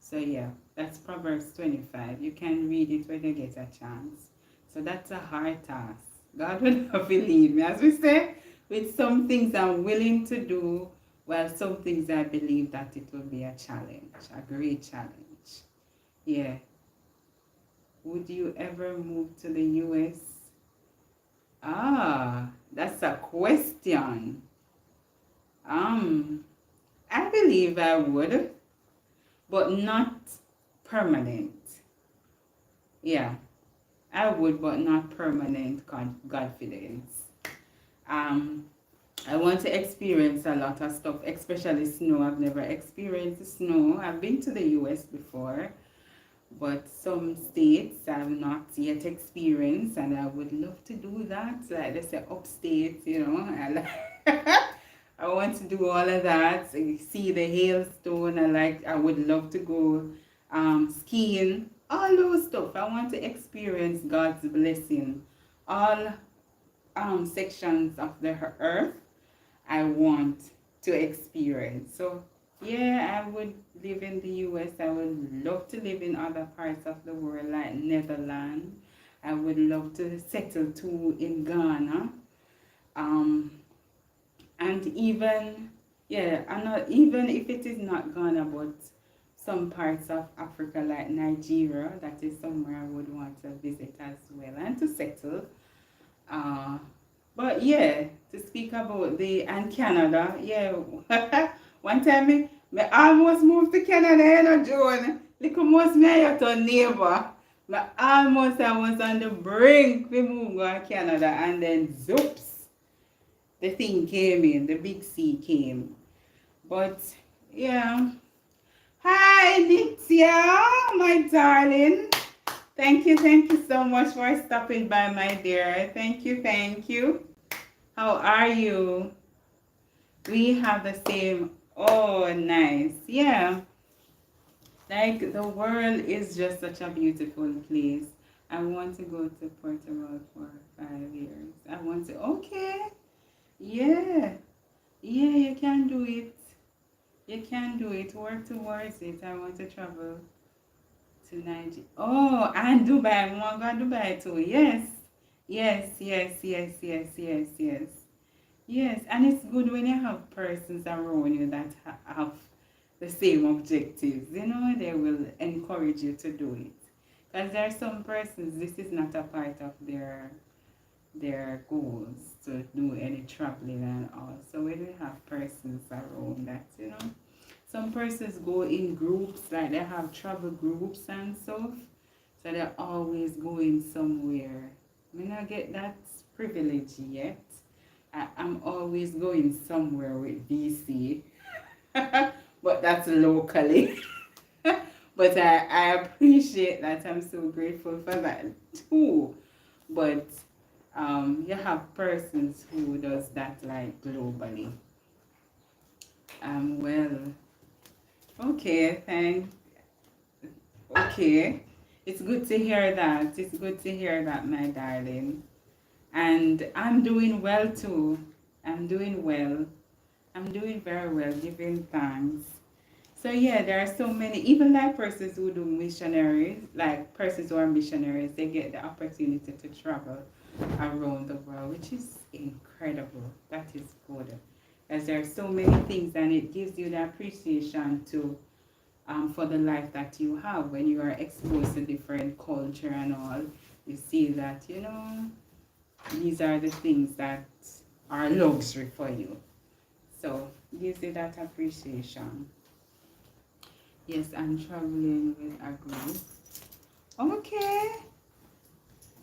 So yeah, that's Proverbs 25. You can read it when you get a chance. So that's a hard task. God will not believe me. As we say, with some things I'm willing to do, while some things I believe that it will be a challenge, a great challenge. Yeah. Would you ever move to the US? Ah, that's a question. Um, I believe I would, but not permanent. Yeah, I would, but not permanent confidence. Um, I want to experience a lot of stuff, especially snow. I've never experienced snow. I've been to the US before, but some states I've not yet experienced, and I would love to do that. Like they say, upstate, you know. I want to do all of that. See the hailstone. I would love to go skiing. All those stuff. I want to experience God's blessing. All sections of the earth I want to experience. So yeah, I would live in the US. I would love to live in other parts of the world like Netherlands. I would love to settle too in Ghana. Um, and even yeah, and not, even if it is not Ghana, but some parts of Africa like Nigeria, that is somewhere I would want to visit as well and to settle. Uh, but yeah, to speak about the and Canada, yeah. One time me almost moved to Canada, you know, Joan. Look almost me at a neighbor. I was on the brink we move to Canada, and then zoops, the thing came in, the big sea came. But yeah. Hi Nitya, my darling. Thank you so much for stopping by, my dear. Thank you, thank you. How are you? We have the same. Oh, nice. Yeah. Like the world is just such a beautiful place. I want to go to Portugal for 5 years. I want to. Okay. Yeah. Yeah, you can do it. You can do it. Work towards it. I want to travel to Nigeria. Oh, and Dubai. I want to go to Dubai too. Yes. Yes. Yes, and it's good when you have persons around you that have the same objectives. You know, they will encourage you to do it. Because there are some persons, this is not a part of their goals to do any traveling and all. So when we have persons around that, you know, some persons go in groups, like they have travel groups and stuff. So they're always going somewhere. I mean, I get that privilege yet. I'm always going somewhere with DC, but that's locally. But I appreciate that. I'm so grateful for that too. But you have persons who does that like globally. Well, okay, okay. It's good to hear that. It's good to hear that, my darling. And I'm doing well too. I'm doing well. I'm doing very well, giving thanks. So yeah, there are so many, even like persons who do missionaries, like persons who are missionaries, they get the opportunity to travel around the world, which is incredible. That is good. As there are so many things, and it gives you the appreciation to for the life that you have when you are exposed to different culture and all. You see that, you know, these are the things that are luxury for you. So gives you that appreciation. Yes, I'm traveling with a group. Okay.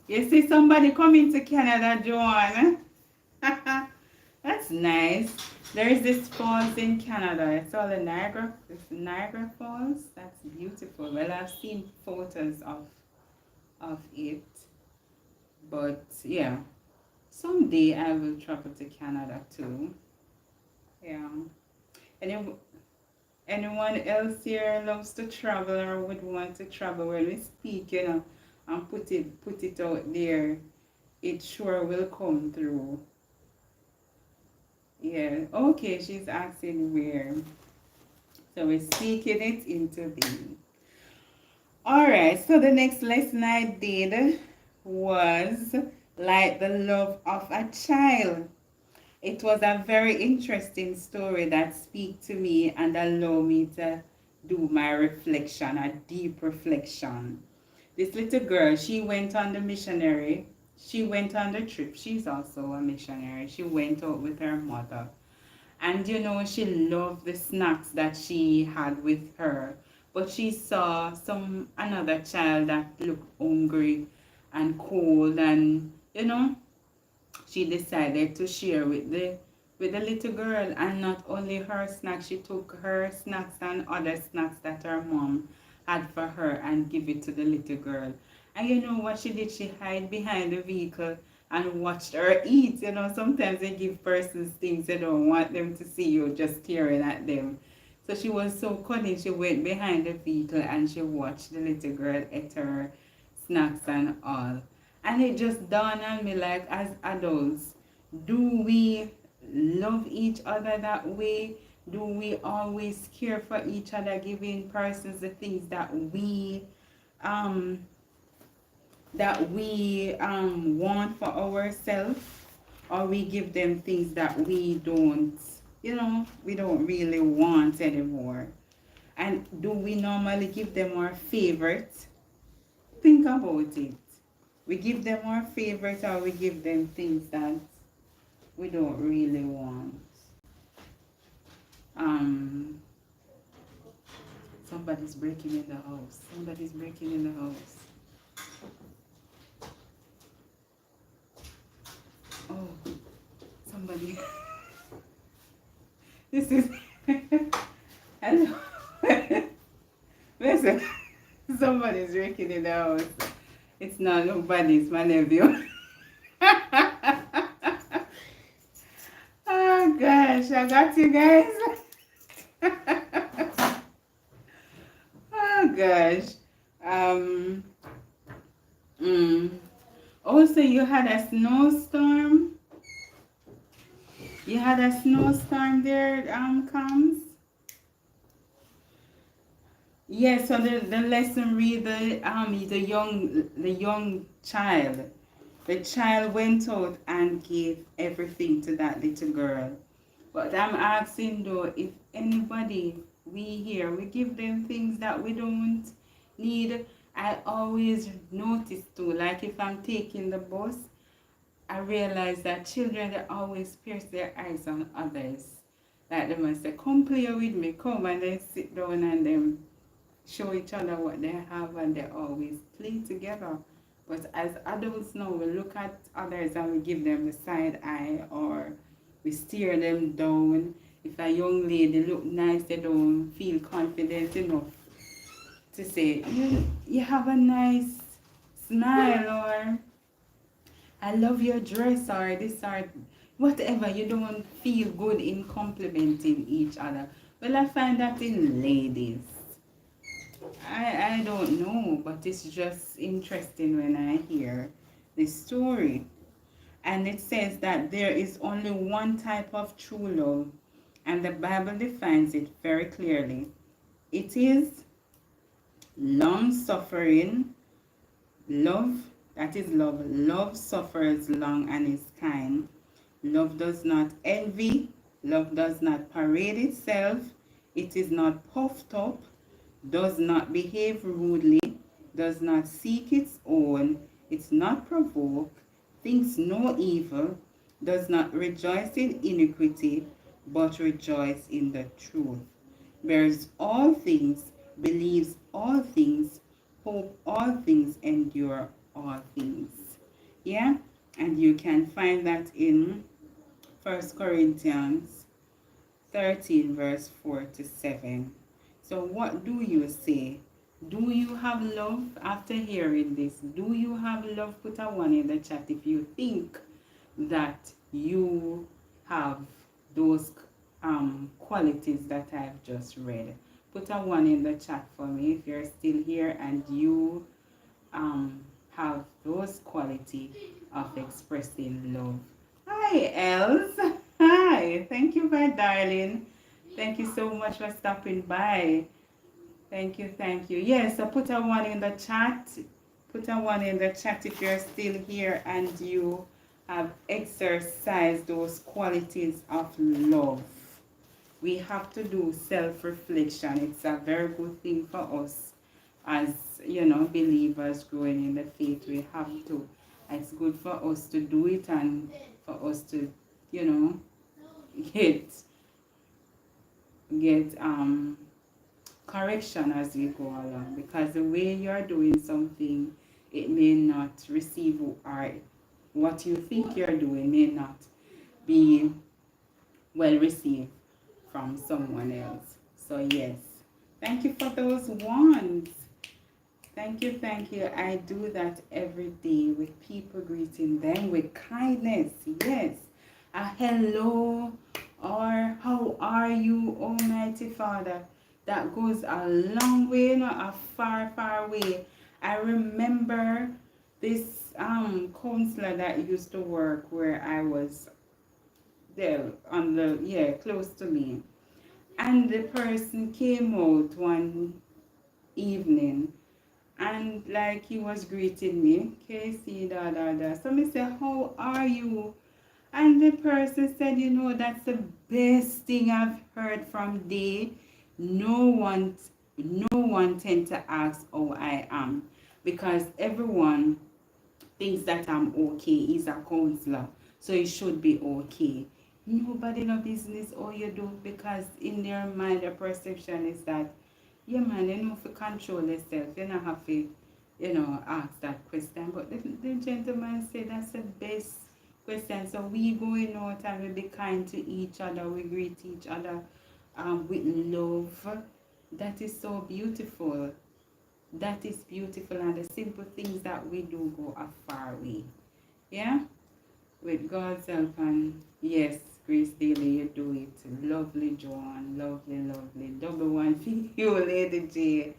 You see somebody coming to Canada, Joanne. That's nice. There is this falls in Canada. It's all the Niagara Falls. That's beautiful. Well, I've seen photos of it. But yeah, someday I will travel to Canada too. Yeah. And Anyone else here loves to travel or would want to travel? When we speak, and put it out there, it sure will come through. Yeah. Okay, she's asking where. So we're speaking it into being. Alright, so the next lesson I did was like the love of a child. It was a very interesting story that speak to me and allow me to do my reflection, a deep reflection. This little girl, she went on the missionary. She went on the trip. She's also a missionary. She went out with her mother. And she loved the snacks that she had with her. But she saw another child that looked hungry and cold, and she decided to share with the little girl, and not only her snacks, she took her snacks and other snacks that her mom had for her and give it to the little girl. And you know what she did? She hid behind the vehicle and watched her eat. Sometimes they give persons things they don't want them to see, you just staring at them. So she was so cunning. She went behind the vehicle and she watched the little girl eat her snacks and all. And it just dawned on me, like, as adults, do we love each other that way? Do we always care for each other, giving persons the things um that we want for ourselves, or we give them things that we don't really want anymore? And do we normally give them our favorite? Think about it. We give them our favorite, or we give them things that we don't really want. Um, Somebody's breaking in the house. Somebody's breaking in the house. Oh, somebody. This is. Hello. Listen, somebody's breaking in the house. It's not nobody, it's my nephew. Oh gosh, I got you guys. Oh gosh. Um. Also, you had a snowstorm. You had a snowstorm there. Comes. Yes. So the lesson read the young child. The child went out and gave everything to that little girl. But I'm asking though, if anybody we here, we give them things that we don't need. I always notice too, like if I'm taking the bus, I realize that children, they always pierce their eyes on others. Like they must say, come play with me, come, and then sit down and then show each other what they have, and they always play together. But as adults now, we look at others and we give them the side eye, or we stare them down. If a young lady look nice, they don't feel confident enough to say, you have a nice smile, or I love your dress, or this, or whatever. You don't feel good in complimenting each other. Well, I find that in ladies. I don't know, but it's just interesting when I hear this story. And it says that there is only one type of true love, and the Bible defines it very clearly. It is long suffering. Love, that is love. Love suffers long and is kind. Love does not envy. Love does not parade itself. It is not puffed up, does not behave rudely, does not seek its own, it's not provoked, thinks no evil, does not rejoice in iniquity, but rejoice in the truth, bears all things, believes all things, hope all things, endure all things. Yeah? And you can find that in 1 Corinthians 13, verse 4 to 7. So what do you say? Do you have love after hearing this? Do you have love? Put a 1 in the chat if you think that you have those qualities that I've just read. Put a one in the chat for me if you're still here and you have those quality of expressing love. Hi, Els. Hi. Thank you, my darling. Thank you so much for stopping by. Thank you, thank you. Yes, so put a one in the chat. Put a one in the chat if you're still here and you have exercised those qualities of love. We have to do self-reflection. It's a very good thing for us as, believers growing in the faith. We have to. It's good for us to do it and for us to, you know, get correction as we go along, because the way you're doing something, it may not receive, or what you think you're doing may not be well received from someone else. So yes, thank you for those ones. Thank you, thank you. I do that every day with people, greeting them with kindness. Yes, a hello or how are you, Almighty Father. That goes a long way, not a far, far way. I remember this counselor that used to work where I was there on the, close to me. And the person came out one evening and like he was greeting me, KC, da da da. So me say, how are you? And the person said, that's the best thing I've heard from day. No one, no one tend to ask how I am, because everyone thinks that I'm okay. He's a counselor, so it should be okay. Nobody no business all you do, because in their mind the perception is that, yeah man, you know, to control yourself, you don't have to, ask that question. But the gentleman said that's the best question. So we going out and we be kind to each other, we greet each other with love. That is so beautiful. That is beautiful, and the simple things that we do go a far way. Yeah? With God's help, and yes, Grace Daily, you do it. Lovely, Joan. Lovely, lovely. Double one for you, Lady J.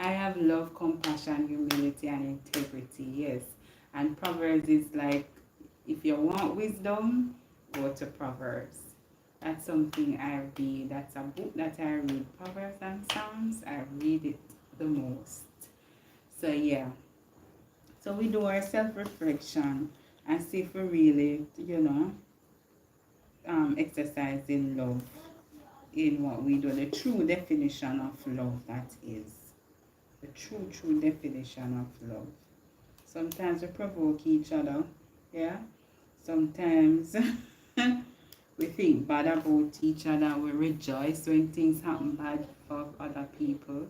I have love, compassion, humility, and integrity. Yes. And Proverbs is like, if you want wisdom, go to Proverbs. That's something I read. That's a book that I read. Proverbs and Psalms, I read it the most. So yeah. So we do our self-reflection and see if we really, exercising love in what we do. The true definition of love, that is. The true definition of love. Sometimes we provoke each other, yeah. Sometimes we think bad about each other. We rejoice when things happen bad for other people.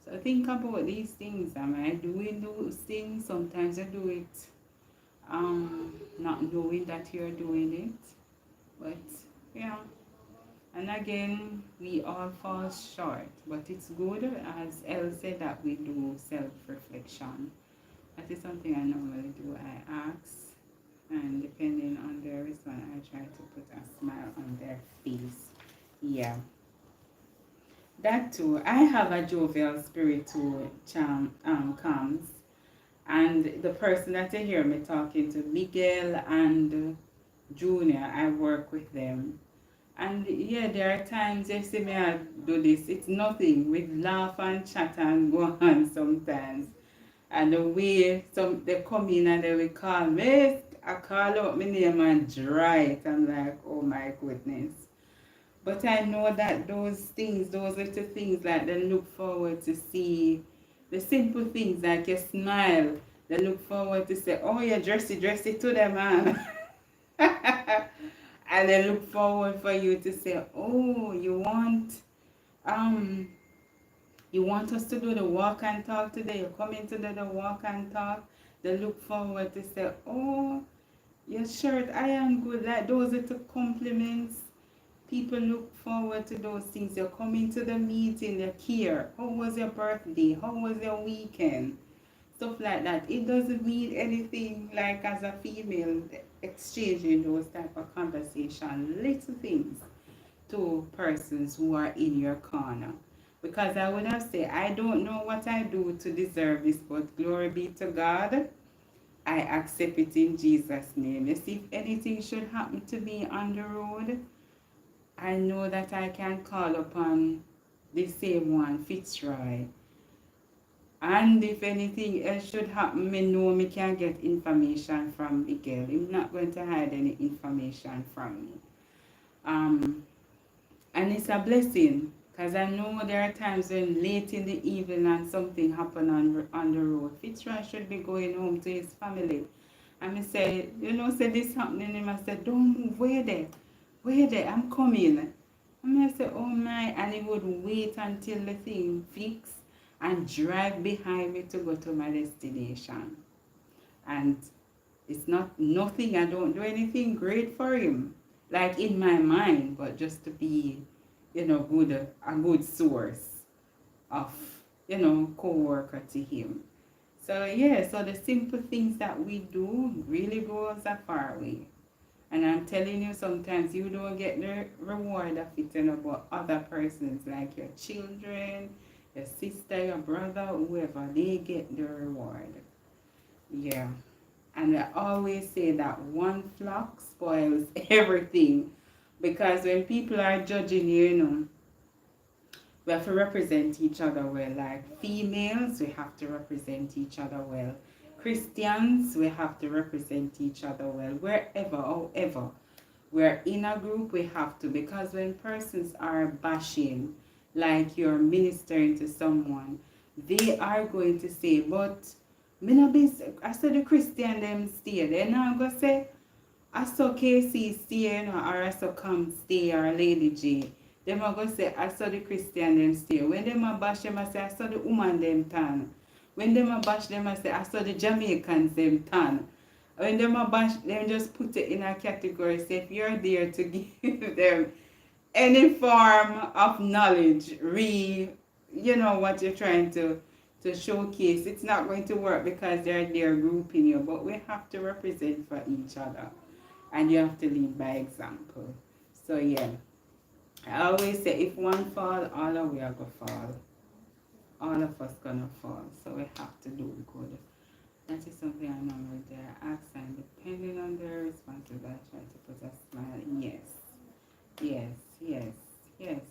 So think about these things. Am I doing those things? Sometimes I do it not knowing that you're doing it. But yeah. And again, we all fall short. But it's good, as Elle said, that we do self-reflection. That is something I normally do. I ask, and depending on their response, I try to put a smile on their face. Yeah. That too. I have a jovial spirit too, comes. And the person that you hear me talking to, Miguel and Junior, I work with them. And yeah, there are times they see me I do this. It's nothing. We laugh and chat and go on sometimes. And the way they come in and they will call me, I call out my name and dry it. I'm like, oh my goodness. But I know that those things, those little things, like they look forward to see the simple things, like you smile. They look forward to say, oh, you're dressy to them, man. And they look forward for you to say, oh, you want us to do the walk and talk today? You're coming to do the walk and talk? They look forward to say, oh, your shirt iron good. Like those little compliments. People look forward to those things. You're coming to the meeting, they care. How was your birthday? How was your weekend? Stuff like that. It doesn't mean anything, like as a female exchanging those type of conversation. Little things. to persons who are in your corner. Because I would have said, I don't know what I do to deserve this, but glory be to God. I accept it in Jesus' name. You see, if anything should happen to me on the road, I know that I can call upon the same one, Fitzroy. And if anything else should happen, me know me can get information from Miguel. He's not going to hide any information from me. Um, and it's a blessing because I know there are times when late in the evening and something happen on the road. Fitzroy should be going home to his family. And I say, say this happening. And I said, don't move, wait there, I'm coming. And I said, oh my, and he would wait until the thing fixed and drive behind me to go to my destination. And it's not nothing, I don't do anything great for him, like in my mind, but just to be, a good source of, co-worker to him. So yeah, so the simple things that we do really goes a far way. And I'm telling you, sometimes you don't get the reward of it, but other persons, like your children, your sister, your brother, whoever, they get the reward. Yeah. And I always say that one flock spoils everything. Because when people are judging you, we have to represent each other well. Like females, we have to represent each other well. Christians, we have to represent each other well. Wherever, however, we're in a group, we have to. Because when persons are bashing, like you're ministering to someone, they are going to say, but me no be, I saw the Christian them stay. Then I'm going to say, I saw KC stay, or I saw come stay, or Lady J. Them are going to say, I saw the Christian them stay. When them a bash them, I say, I saw the woman them tan. When them a bash them, I say, I saw the Jamaicans them tan. When them a bash them, just put it in a category. Say, if you're there to give them any form of knowledge, what you're trying to showcase, it's not going to work because they're there grouping you. But we have to represent for each other. And you have to lead by example. So yeah. I always say, if one fall, all of we are going to fall. All of us going to fall. So we have to do good. That is something I normally do. I ask, and depending on their responses, I try to put a smile. Yes. Yes, yes, yes.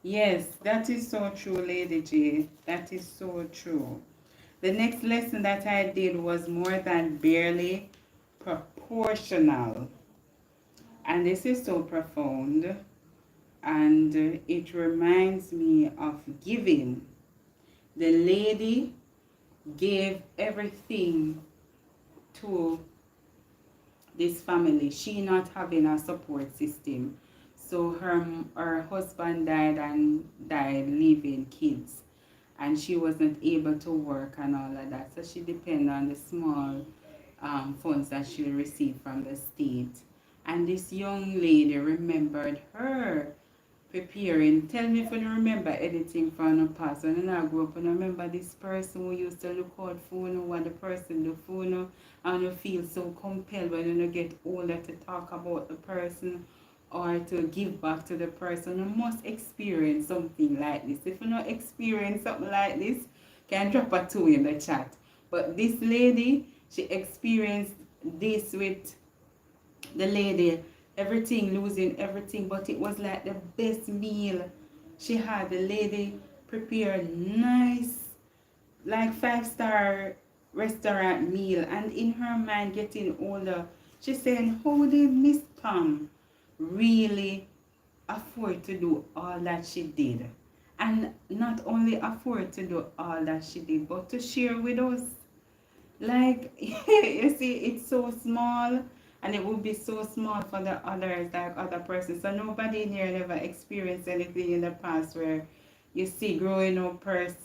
Yes, that is so true, Lady J. That is so true. The next lesson that I did was more than barely proportional. And this is so profound. And it reminds me of giving. The lady gave everything to this family, she not having a support system. So her husband died and died leaving kids, and she wasn't able to work and all of that. So she depended on the small funds that she received from the state. And this young lady remembered her preparing. Tell me if you remember anything from the past. When I grew up, and I remember this person who used to look out for what the person do for you, and you feel so compelled when you get older to talk about the person or to give back to the person. You must experience something like this. If you not experience something like this, can drop a 2 in the chat. But this lady, she experienced this with the lady, everything, losing everything, but it was like the best meal she had. The lady prepared nice, like 5-star restaurant meal, and in her mind, getting older, she's saying, how did Miss Pam really afford to do all that she did? And not only afford to do all that she did, but to share with us. Like, you see, it's so small, and it would be so small for the others, like other persons. So nobody in here never experienced anything in the past where you see growing up,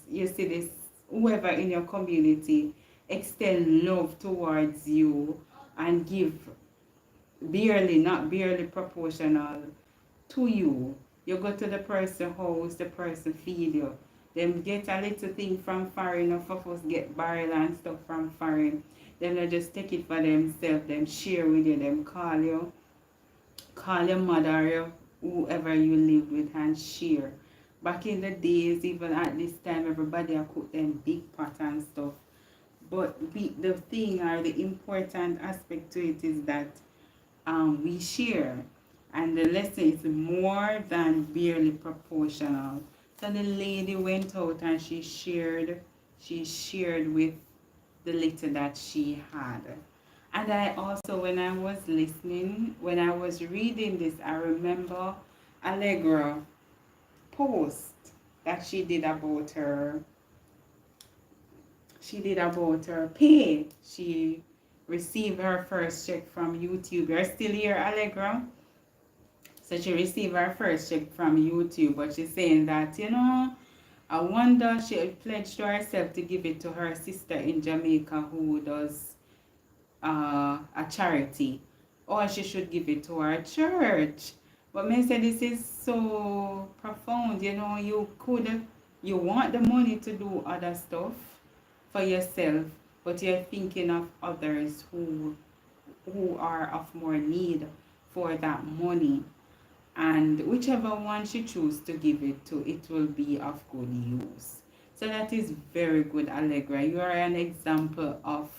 you see this, whoever in your community extend love towards you and give barely, not barely proportional to you. You go to the person house, the person feed you. Them get a little thing from foreign, enough of us get barrel and stuff from foreign. Then they just take it for themselves, them share with you, them call you. Call your mother or whoever you live with and share. Back in the days, even at this time, everybody I cook them big pot and stuff. But the thing or the important aspect to it is that we share, and the lesson is more than barely proportional. So the lady went out and she shared with the little that she had. And I also, when I was listening, when I was reading this, I remember Allegra post that she did about her pay. She received her first check from YouTube. You're still here, Allegra? So she received her first check from YouTube, but she's saying that, I wonder she had pledged to herself to give it to her sister in Jamaica who does a charity, or she should give it to her church. But me say this is so profound. You want the money to do other stuff for yourself, but you're thinking of others who are of more need for that money. And whichever one she chooses to give it to, it will be of good use. So that is very good, Allegra. You are an example of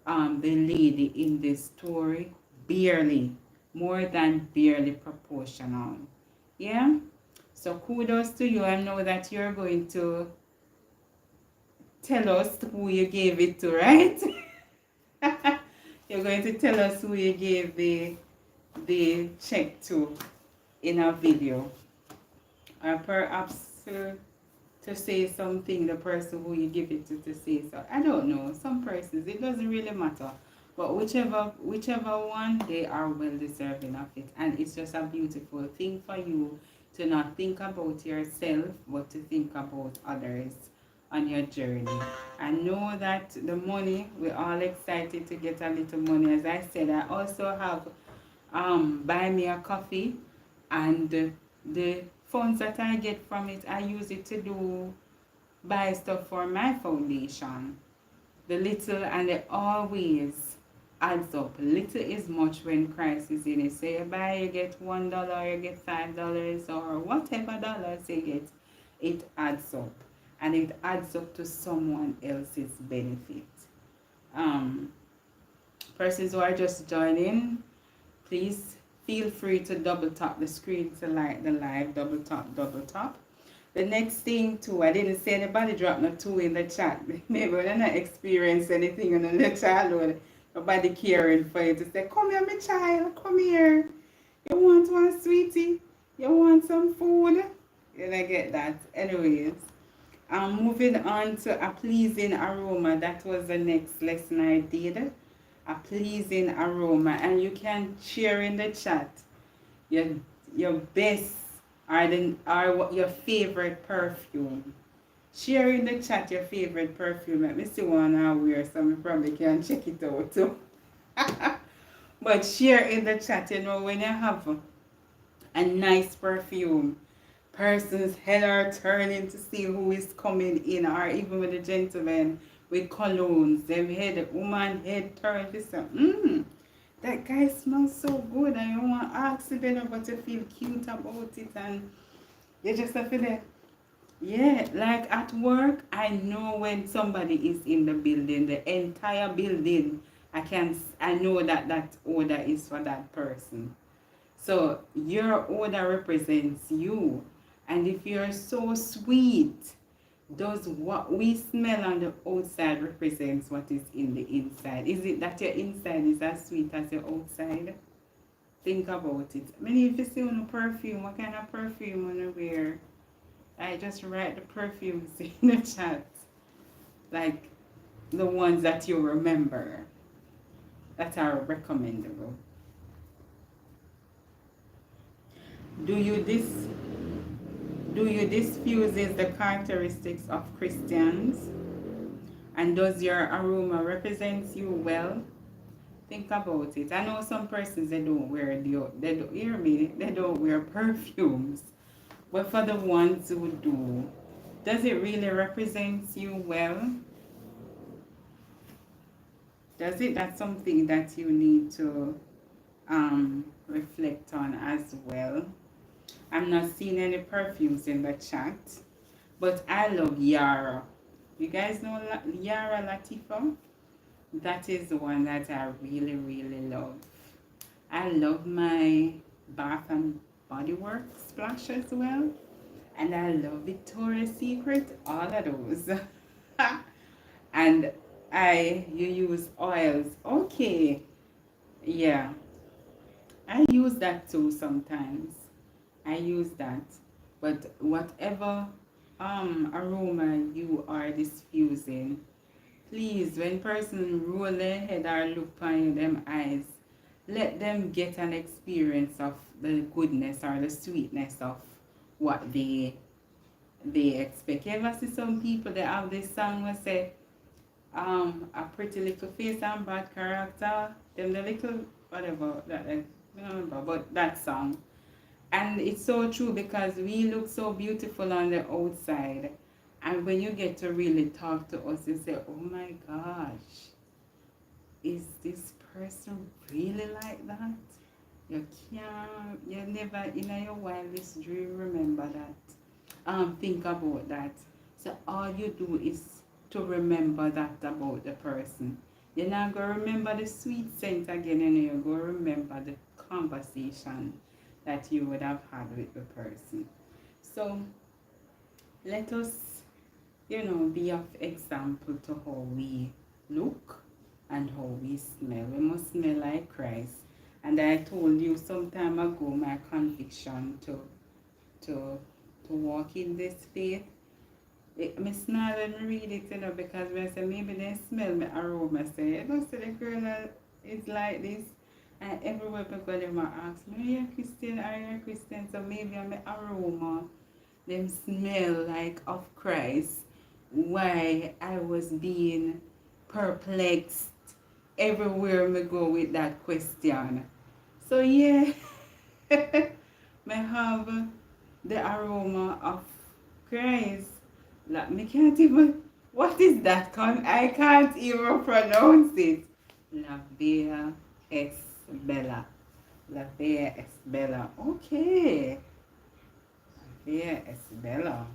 the lady in this story, barely, more than barely proportional. Yeah? So kudos to you. I know that you're going to tell us who you gave it to, right? You're going to tell us who you gave the check to in a video. Or perhaps to say something, the person who you give it to say so. I don't know. Some persons, it doesn't really matter. But whichever one, they are well deserving of it. And it's just a beautiful thing for you to not think about yourself, but to think about others on your journey. I know that the money, we're all excited to get a little money. As I said, I also have buy me a coffee, and the funds that I get from it, I use it to buy stuff for my foundation. The little and it always adds up. Little is much when Christ is in it. So you buy, you get $1, you get $5, or whatever dollars you get, it adds up. And it adds up to someone else's benefit. Persons who are just joining, please feel free to double tap the screen to like the live. Double tap. The next thing too, I didn't see anybody drop no two in the chat. Maybe when I not experience anything in the childhood, nobody caring for you to say, come here, my child, come here. You want one, sweetie? You want some food? You don't get that. Anyways, I'm moving on to a pleasing aroma. That was the next lesson I did. A pleasing aroma. And you can share in the chat your best or what your favorite perfume. Share in the chat your favorite perfume. Let me see one I wear, so we probably can check it out too. But share in the chat, when you have a nice perfume, person's head are turning to see who is coming in, or even with the gentlemen with colognes, woman head turn to say, that guy smells so good, and you want to ask them, but you feel cute about it, and you just have to, yeah, like at work, I know when somebody is in the building, the entire building, I know that odor is for that person. So your odor represents you. And if you're so sweet, does what we smell on the outside represents what is in the inside? Is it that your inside is as sweet as your outside? Think about it. I mean, if you see on a perfume, what kind of perfume you want to wear? I just write the perfumes in the chat. Like the ones that you remember that are recommendable. Do you diffuse the characteristics of Christians? And does your aroma represent you well? Think about it. I know some persons they don't wear they don't wear perfumes. But for the ones who do, does it really represent you well? Does it? That's something that you need to reflect on as well. I'm not seeing any perfumes in the chat, but I love Yara. You guys know Yara Latifa? That is the one that I really, really love. I love my Bath and Body Works splash as well. And I love Victoria's Secret, all of those. And you use oils. Okay, yeah, I use that too sometimes. I use that. But whatever aroma you are diffusing, please, when person roll their head or look on them eyes, let them get an experience of the goodness or the sweetness of what they expect. You ever see some people that have this song where say, a pretty little face and bad character, them the little whatever that I don't remember, but that song. And it's so true because we look so beautiful on the outside. And when you get to really talk to us, you say, oh my gosh, is this person really like that? You can't, you never in your wildest dream remember that. Think about that. So all you do is to remember that about the person. You're not going to remember the sweet scent again, and you're going to remember the conversation that you would have had with the person. So let us, be of example to how we look and how we smell. We must smell like Christ. And I told you some time ago my conviction to walk in this faith. I smile and read it, because when I say maybe they smell my aroma, say, I don't say the girl is like this. And everywhere people them ask me, are you a Christian? Are you a Christian? So maybe I'm an aroma. Them smell like of Christ. Why I was being perplexed everywhere we go with that question. So yeah, I have the aroma of Christ. Like, me can't even, what is that? I can't even pronounce it. La Via es Bella. La Via es Bella. Okay. La Via es Bella.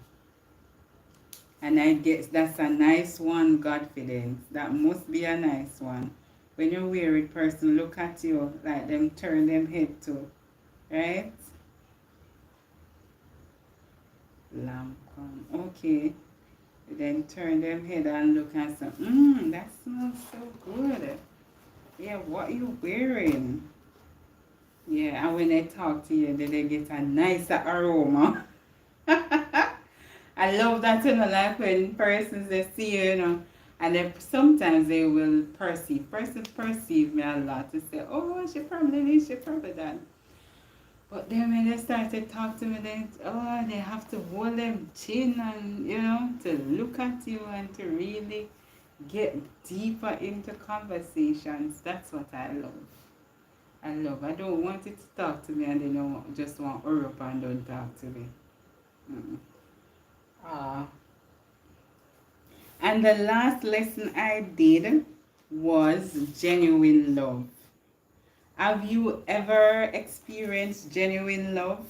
And I guess that's a nice one, Godfidence. That must be a nice one. When you wear it, person look at you like them turn them head to. Right? Lampon. Okay. Then turn them head and look and say, that smells so good. Yeah, what you wearing? Yeah, and when they talk to you, they get a nicer aroma. I love that, like when persons they see you, and then sometimes they will persons perceive me a lot to say, oh, she probably this, she probably that. But then when they start to talk to me, they have to hold them chin and, to look at you and to really get deeper into conversations. That's what I love. I don't want it to talk to me and they don't just want to hurry up and don't talk to me. And the last lesson I did was genuine love. Have you ever experienced genuine love?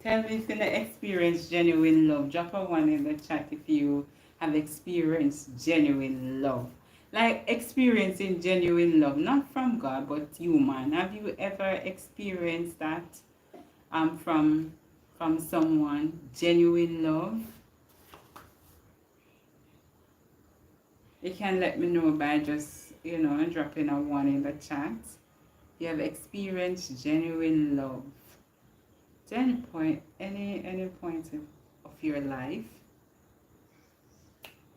Tell me if you experienced genuine love. Drop a one in the chat if you have experienced genuine love. Like experiencing genuine love, not from God, but human. Have you ever experienced that from someone? Genuine love? You can let me know by just, dropping a one in the chat. You have experienced genuine love. To any point of your life,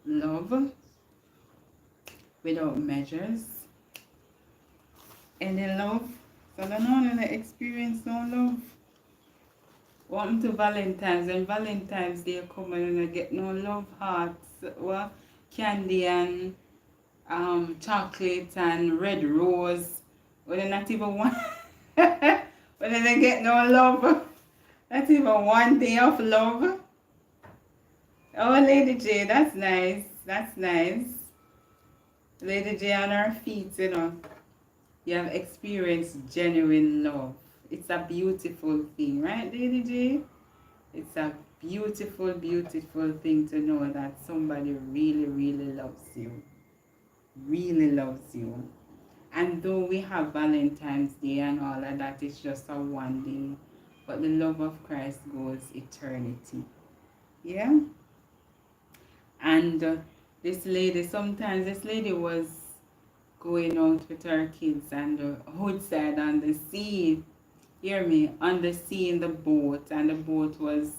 love without measures, any love. So I don't know any experience no love. What to Valentine's, when Valentine's Day come and I get no love hearts, well, candy and chocolate and red rose. Well, they're not even one. But then they get no love. Not even one day of love. Oh, Lady J, that's nice. That's nice. Lady J on her feet, You You have experienced genuine love. It's a beautiful thing, right, Lady J? It's a beautiful, beautiful thing to know that somebody really, really loves you. Really loves you. And though we have Valentine's Day and all of that, it's just a one day. But the love of Christ goes eternity. Yeah? And sometimes this lady was going out with her kids and outside on the sea, hear me, on the sea in the boat, and the boat was,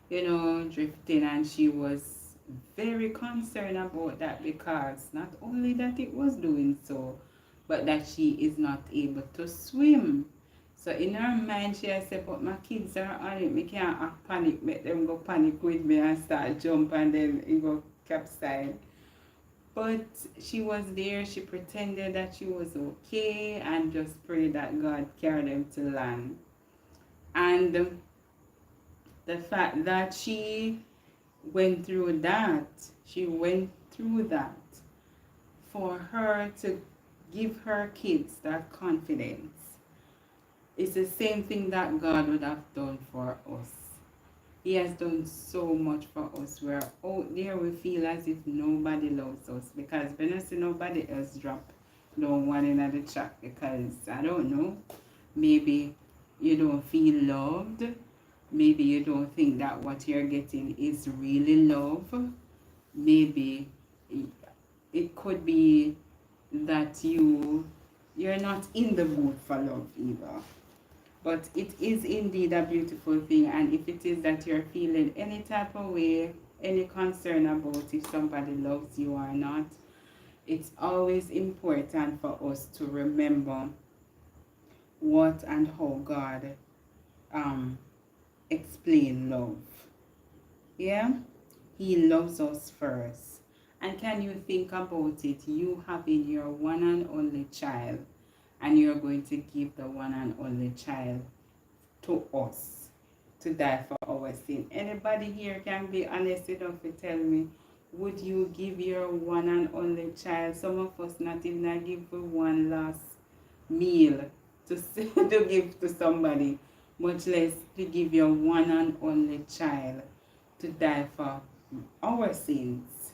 drifting, and she was very concerned about that because not only that it was doing so, but that she is not able to swim. So in her mind, she has said, but my kids are on it, me can't act panic, make them go panic with me and start jump and then it go capsize. But she was there, she pretended that she was okay and just prayed that God carried them to land. And the fact that she went through that, for her to give her kids that confidence. It's the same thing that God would have done for us. He has done so much for us. We're out there, we feel as if nobody loves us because when I see nobody else drop down one in the chat because I don't know, maybe you don't feel loved, maybe you don't think that what you're getting is really love, maybe it could be that you're not in the mood for love either. But it is indeed a beautiful thing, and if it is that you're feeling any type of way, any concern about if somebody loves you or not, it's always important for us to remember what and how God explain love. Yeah? He loves us first. And can you think about it? You having your one and only child, and you're going to give the one and only child to us to die for our sin. Anybody here can be honest enough to tell me, would you give your one and only child? Some of us not even give one last meal to give to somebody, much less to give your one and only child to die for our sins.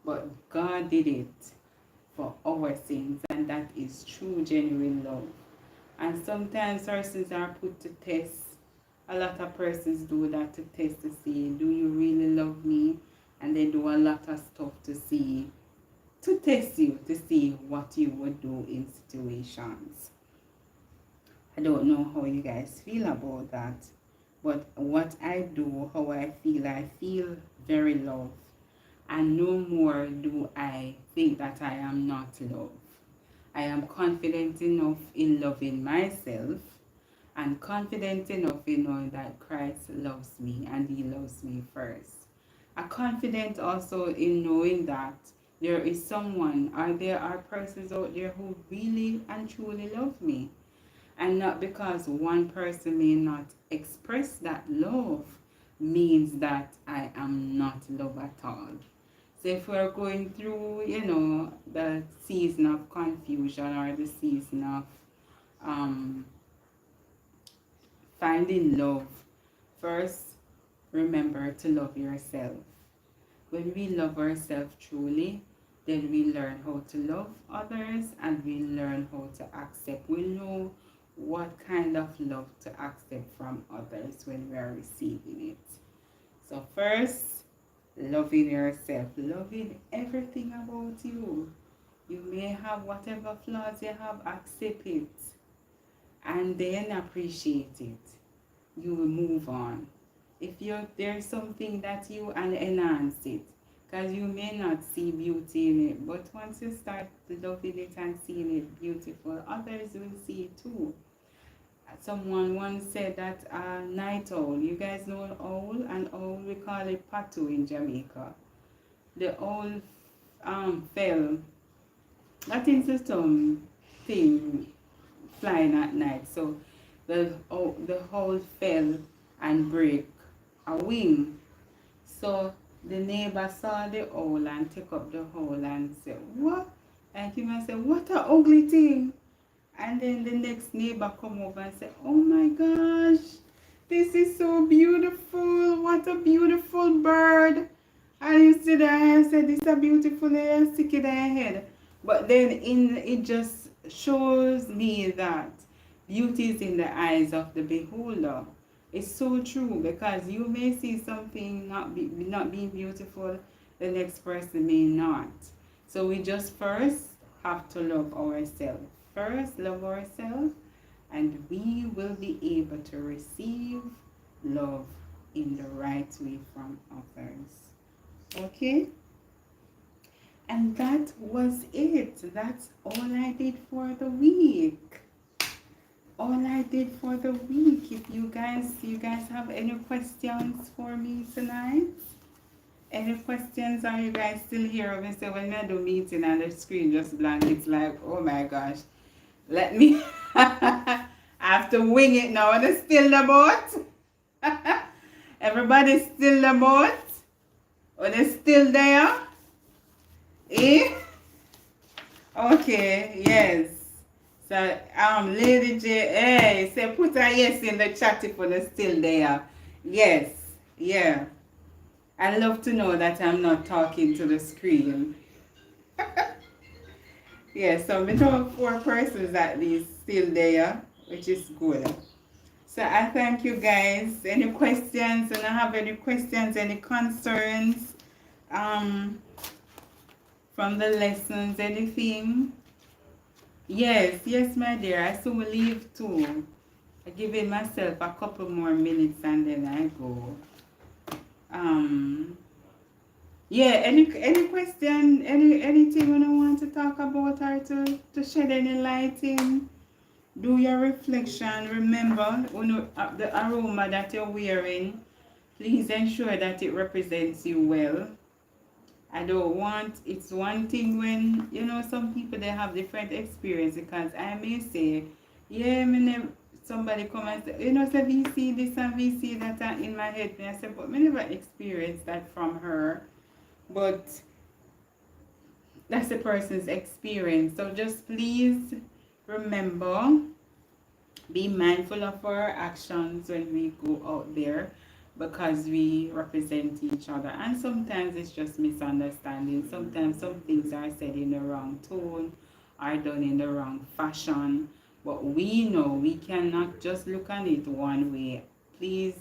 But God did it for our sins, and that is true, genuine love. And sometimes our sins are put to test. A lot of persons do that to test to see, do you really love me? And they do a lot of stuff to test you, to see what you would do in situations. I don't know how you guys feel about that, but what I do, how I feel very loved. And no more do I think that I am not loved. I am confident enough in loving myself and confident enough in knowing that Christ loves me and He loves me first. I'm confident also in knowing that there is someone or there are persons out there who really and truly love me. And not because one person may not express that love means that I am not loved at all. So if we're going through, the season of confusion or the season of finding love, first remember to love yourself. When we love ourselves truly, then we learn how to love others and we learn how to accept. We know what kind of love to accept from others when we are receiving it. So first, loving yourself, loving everything about you. You may have whatever flaws you have, accept it and then appreciate it. You will move on. If there's something that you enhance it, because you may not see beauty in it, but once you start loving it and seeing it beautiful, others will see it too. Someone once said that a night owl, you guys know an owl, we call it patu in Jamaica. The owl fell, that is the thing flying at night. So the owl fell and break a wing. So the neighbor saw the owl and took up the owl and said, what? And he must say, what a ugly thing. And then the next neighbor come over and say, oh my gosh, this is so beautiful. What a beautiful bird. And you sit there and say, this is a beautiful hair, stick it in your head. But then it just shows me that beauty is in the eyes of the beholder. It's so true, because you may see something not being beautiful, the next person may not. So we just first have to love ourselves. First, love ourselves, and we will be able to receive love in the right way from others. Okay? And that was it. That's all I did for the week. All I did for the week. If you guys have any questions for me tonight? Any questions? Are you guys still here? Obviously, when I do meeting and the screen just blank, it's like, oh my gosh. Let me I have to wing it now. And it's still the boat. Everybody's still the boat. When it's still there. Eh? Okay, yes. So Lady J, hey, say put a yes in the chat if it's still there. Yes, yeah. I love to know that I'm not talking to the screen. Yeah, so we know 4 persons at least still there, which is good. So I thank you guys. Any questions? And I have any questions, any concerns from the lessons, anything? Yes, my dear. I soon will leave too. I give it myself a couple more minutes and then I go. Yeah, any question, anything you want to talk about or to shed any light in? Do your reflection. Remember, the aroma that you're wearing, please ensure that it represents you well. I don't want, it's one thing when, some people, they have different experience, because I may say, yeah, somebody come and say, say VC this and VC that are in my head. And I said, but I never experienced that from her. But that's the person's experience. So just please remember, be mindful of our actions when we go out there, because we represent each other. And sometimes it's just misunderstanding. Sometimes some things are said in the wrong tone, are done in the wrong fashion. But we know we cannot just look on it one way. Please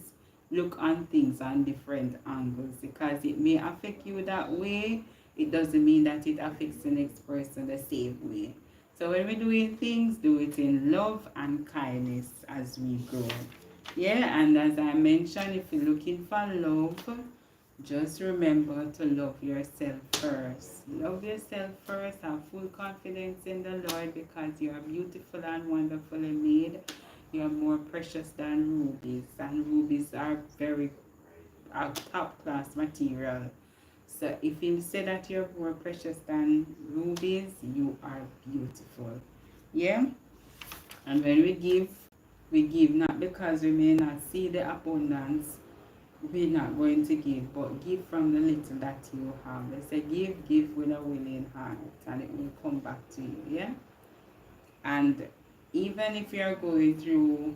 look on things on different angles, because it may affect you that way. It doesn't mean that it affects the next person the same way. So when we're doing things, do it in love and kindness as we grow. Yeah, and as I mentioned, if you're looking for love, just remember to love yourself first. Love yourself first. Have full confidence in the Lord, because you are beautiful and wonderfully made. You are more precious than rubies, and rubies are very top class material. So if you say that you're more precious than rubies, you are beautiful. Yeah? And when we give not because we may not see the abundance. We're not going to give, but give from the little that you have. They say give with a willing heart, and it will come back to you. Yeah? And even if you're going through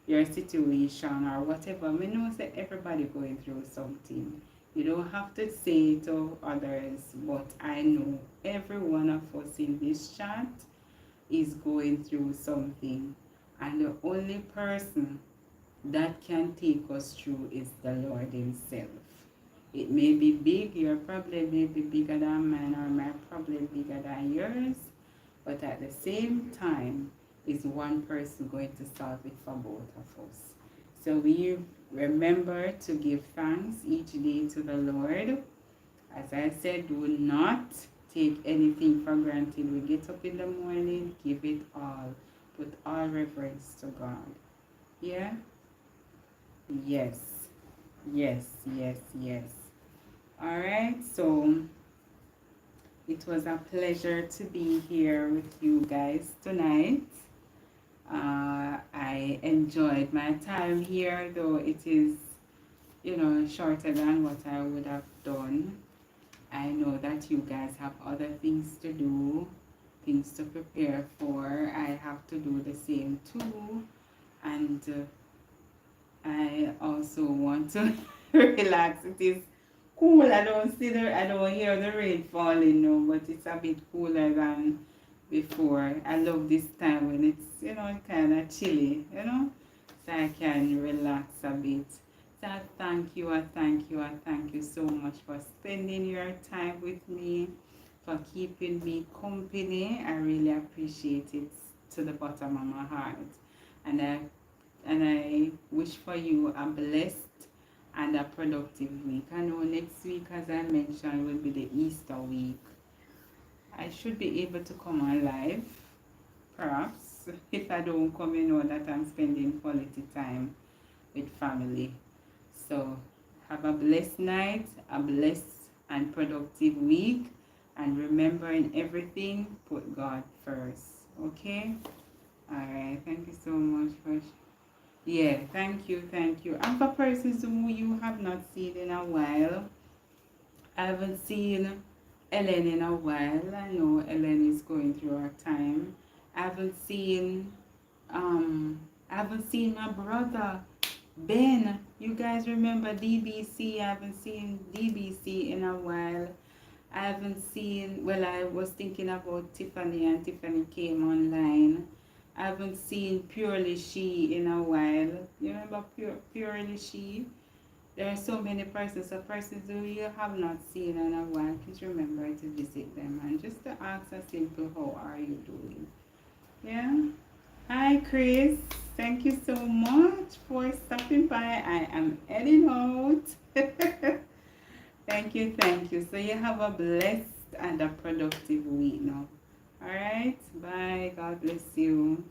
your situation or whatever, I know that everybody going through something. You don't have to say it to others, but I know every one of us in this chat is going through something, and the only person that can take us through is the Lord himself. It may be big, your problem may be bigger than mine, or my problem bigger than yours, but at the same time, is one person going to solve it for both of us. So we remember to give thanks each day to the Lord. As I said, do not take anything for granted. We get up in the morning, give it all. Put all reverence to God. Yeah? Yes. Alright, so it was a pleasure to be here with you guys tonight. I enjoyed my time here, though it is, shorter than what I would have done. I know that you guys have other things to do, things to prepare for. I have to do the same too. And I also want to relax. It is cool. I don't hear the rain falling now, but it's a bit cooler than before. I love this time when it's, kind of chilly, so I can relax a bit. So I thank you so much for spending your time with me, for keeping me company. I really appreciate it to the bottom of my heart. And I wish for you a blessed and a productive week. I know next week, as I mentioned, will be the Easter week. I should be able to come on live, perhaps. If I don't come, that I'm spending quality time with family. So have a blessed night, a blessed and productive week, and remember in everything, put God first. Okay? Alright, thank you so much for yeah, thank you, thank you. And for persons who you have not seen in a while, I haven't seen Ellen in a while. I know Ellen is going through her time. I haven't seen I haven't seen my brother Ben. You guys remember DBC? I haven't seen DBC in a while. I haven't seen, well, I was thinking about Tiffany, and Tiffany came online. I haven't seen Purely She in a while. You remember Purely She? There are so many persons, so persons who you have not seen in a while, please remember to visit them and just to ask a simple, how are you doing? Yeah? Hi, Chris. Thank you so much for stopping by. I am heading out. Thank you, thank you. So you have a blessed and a productive week now. All right? Bye. God bless you.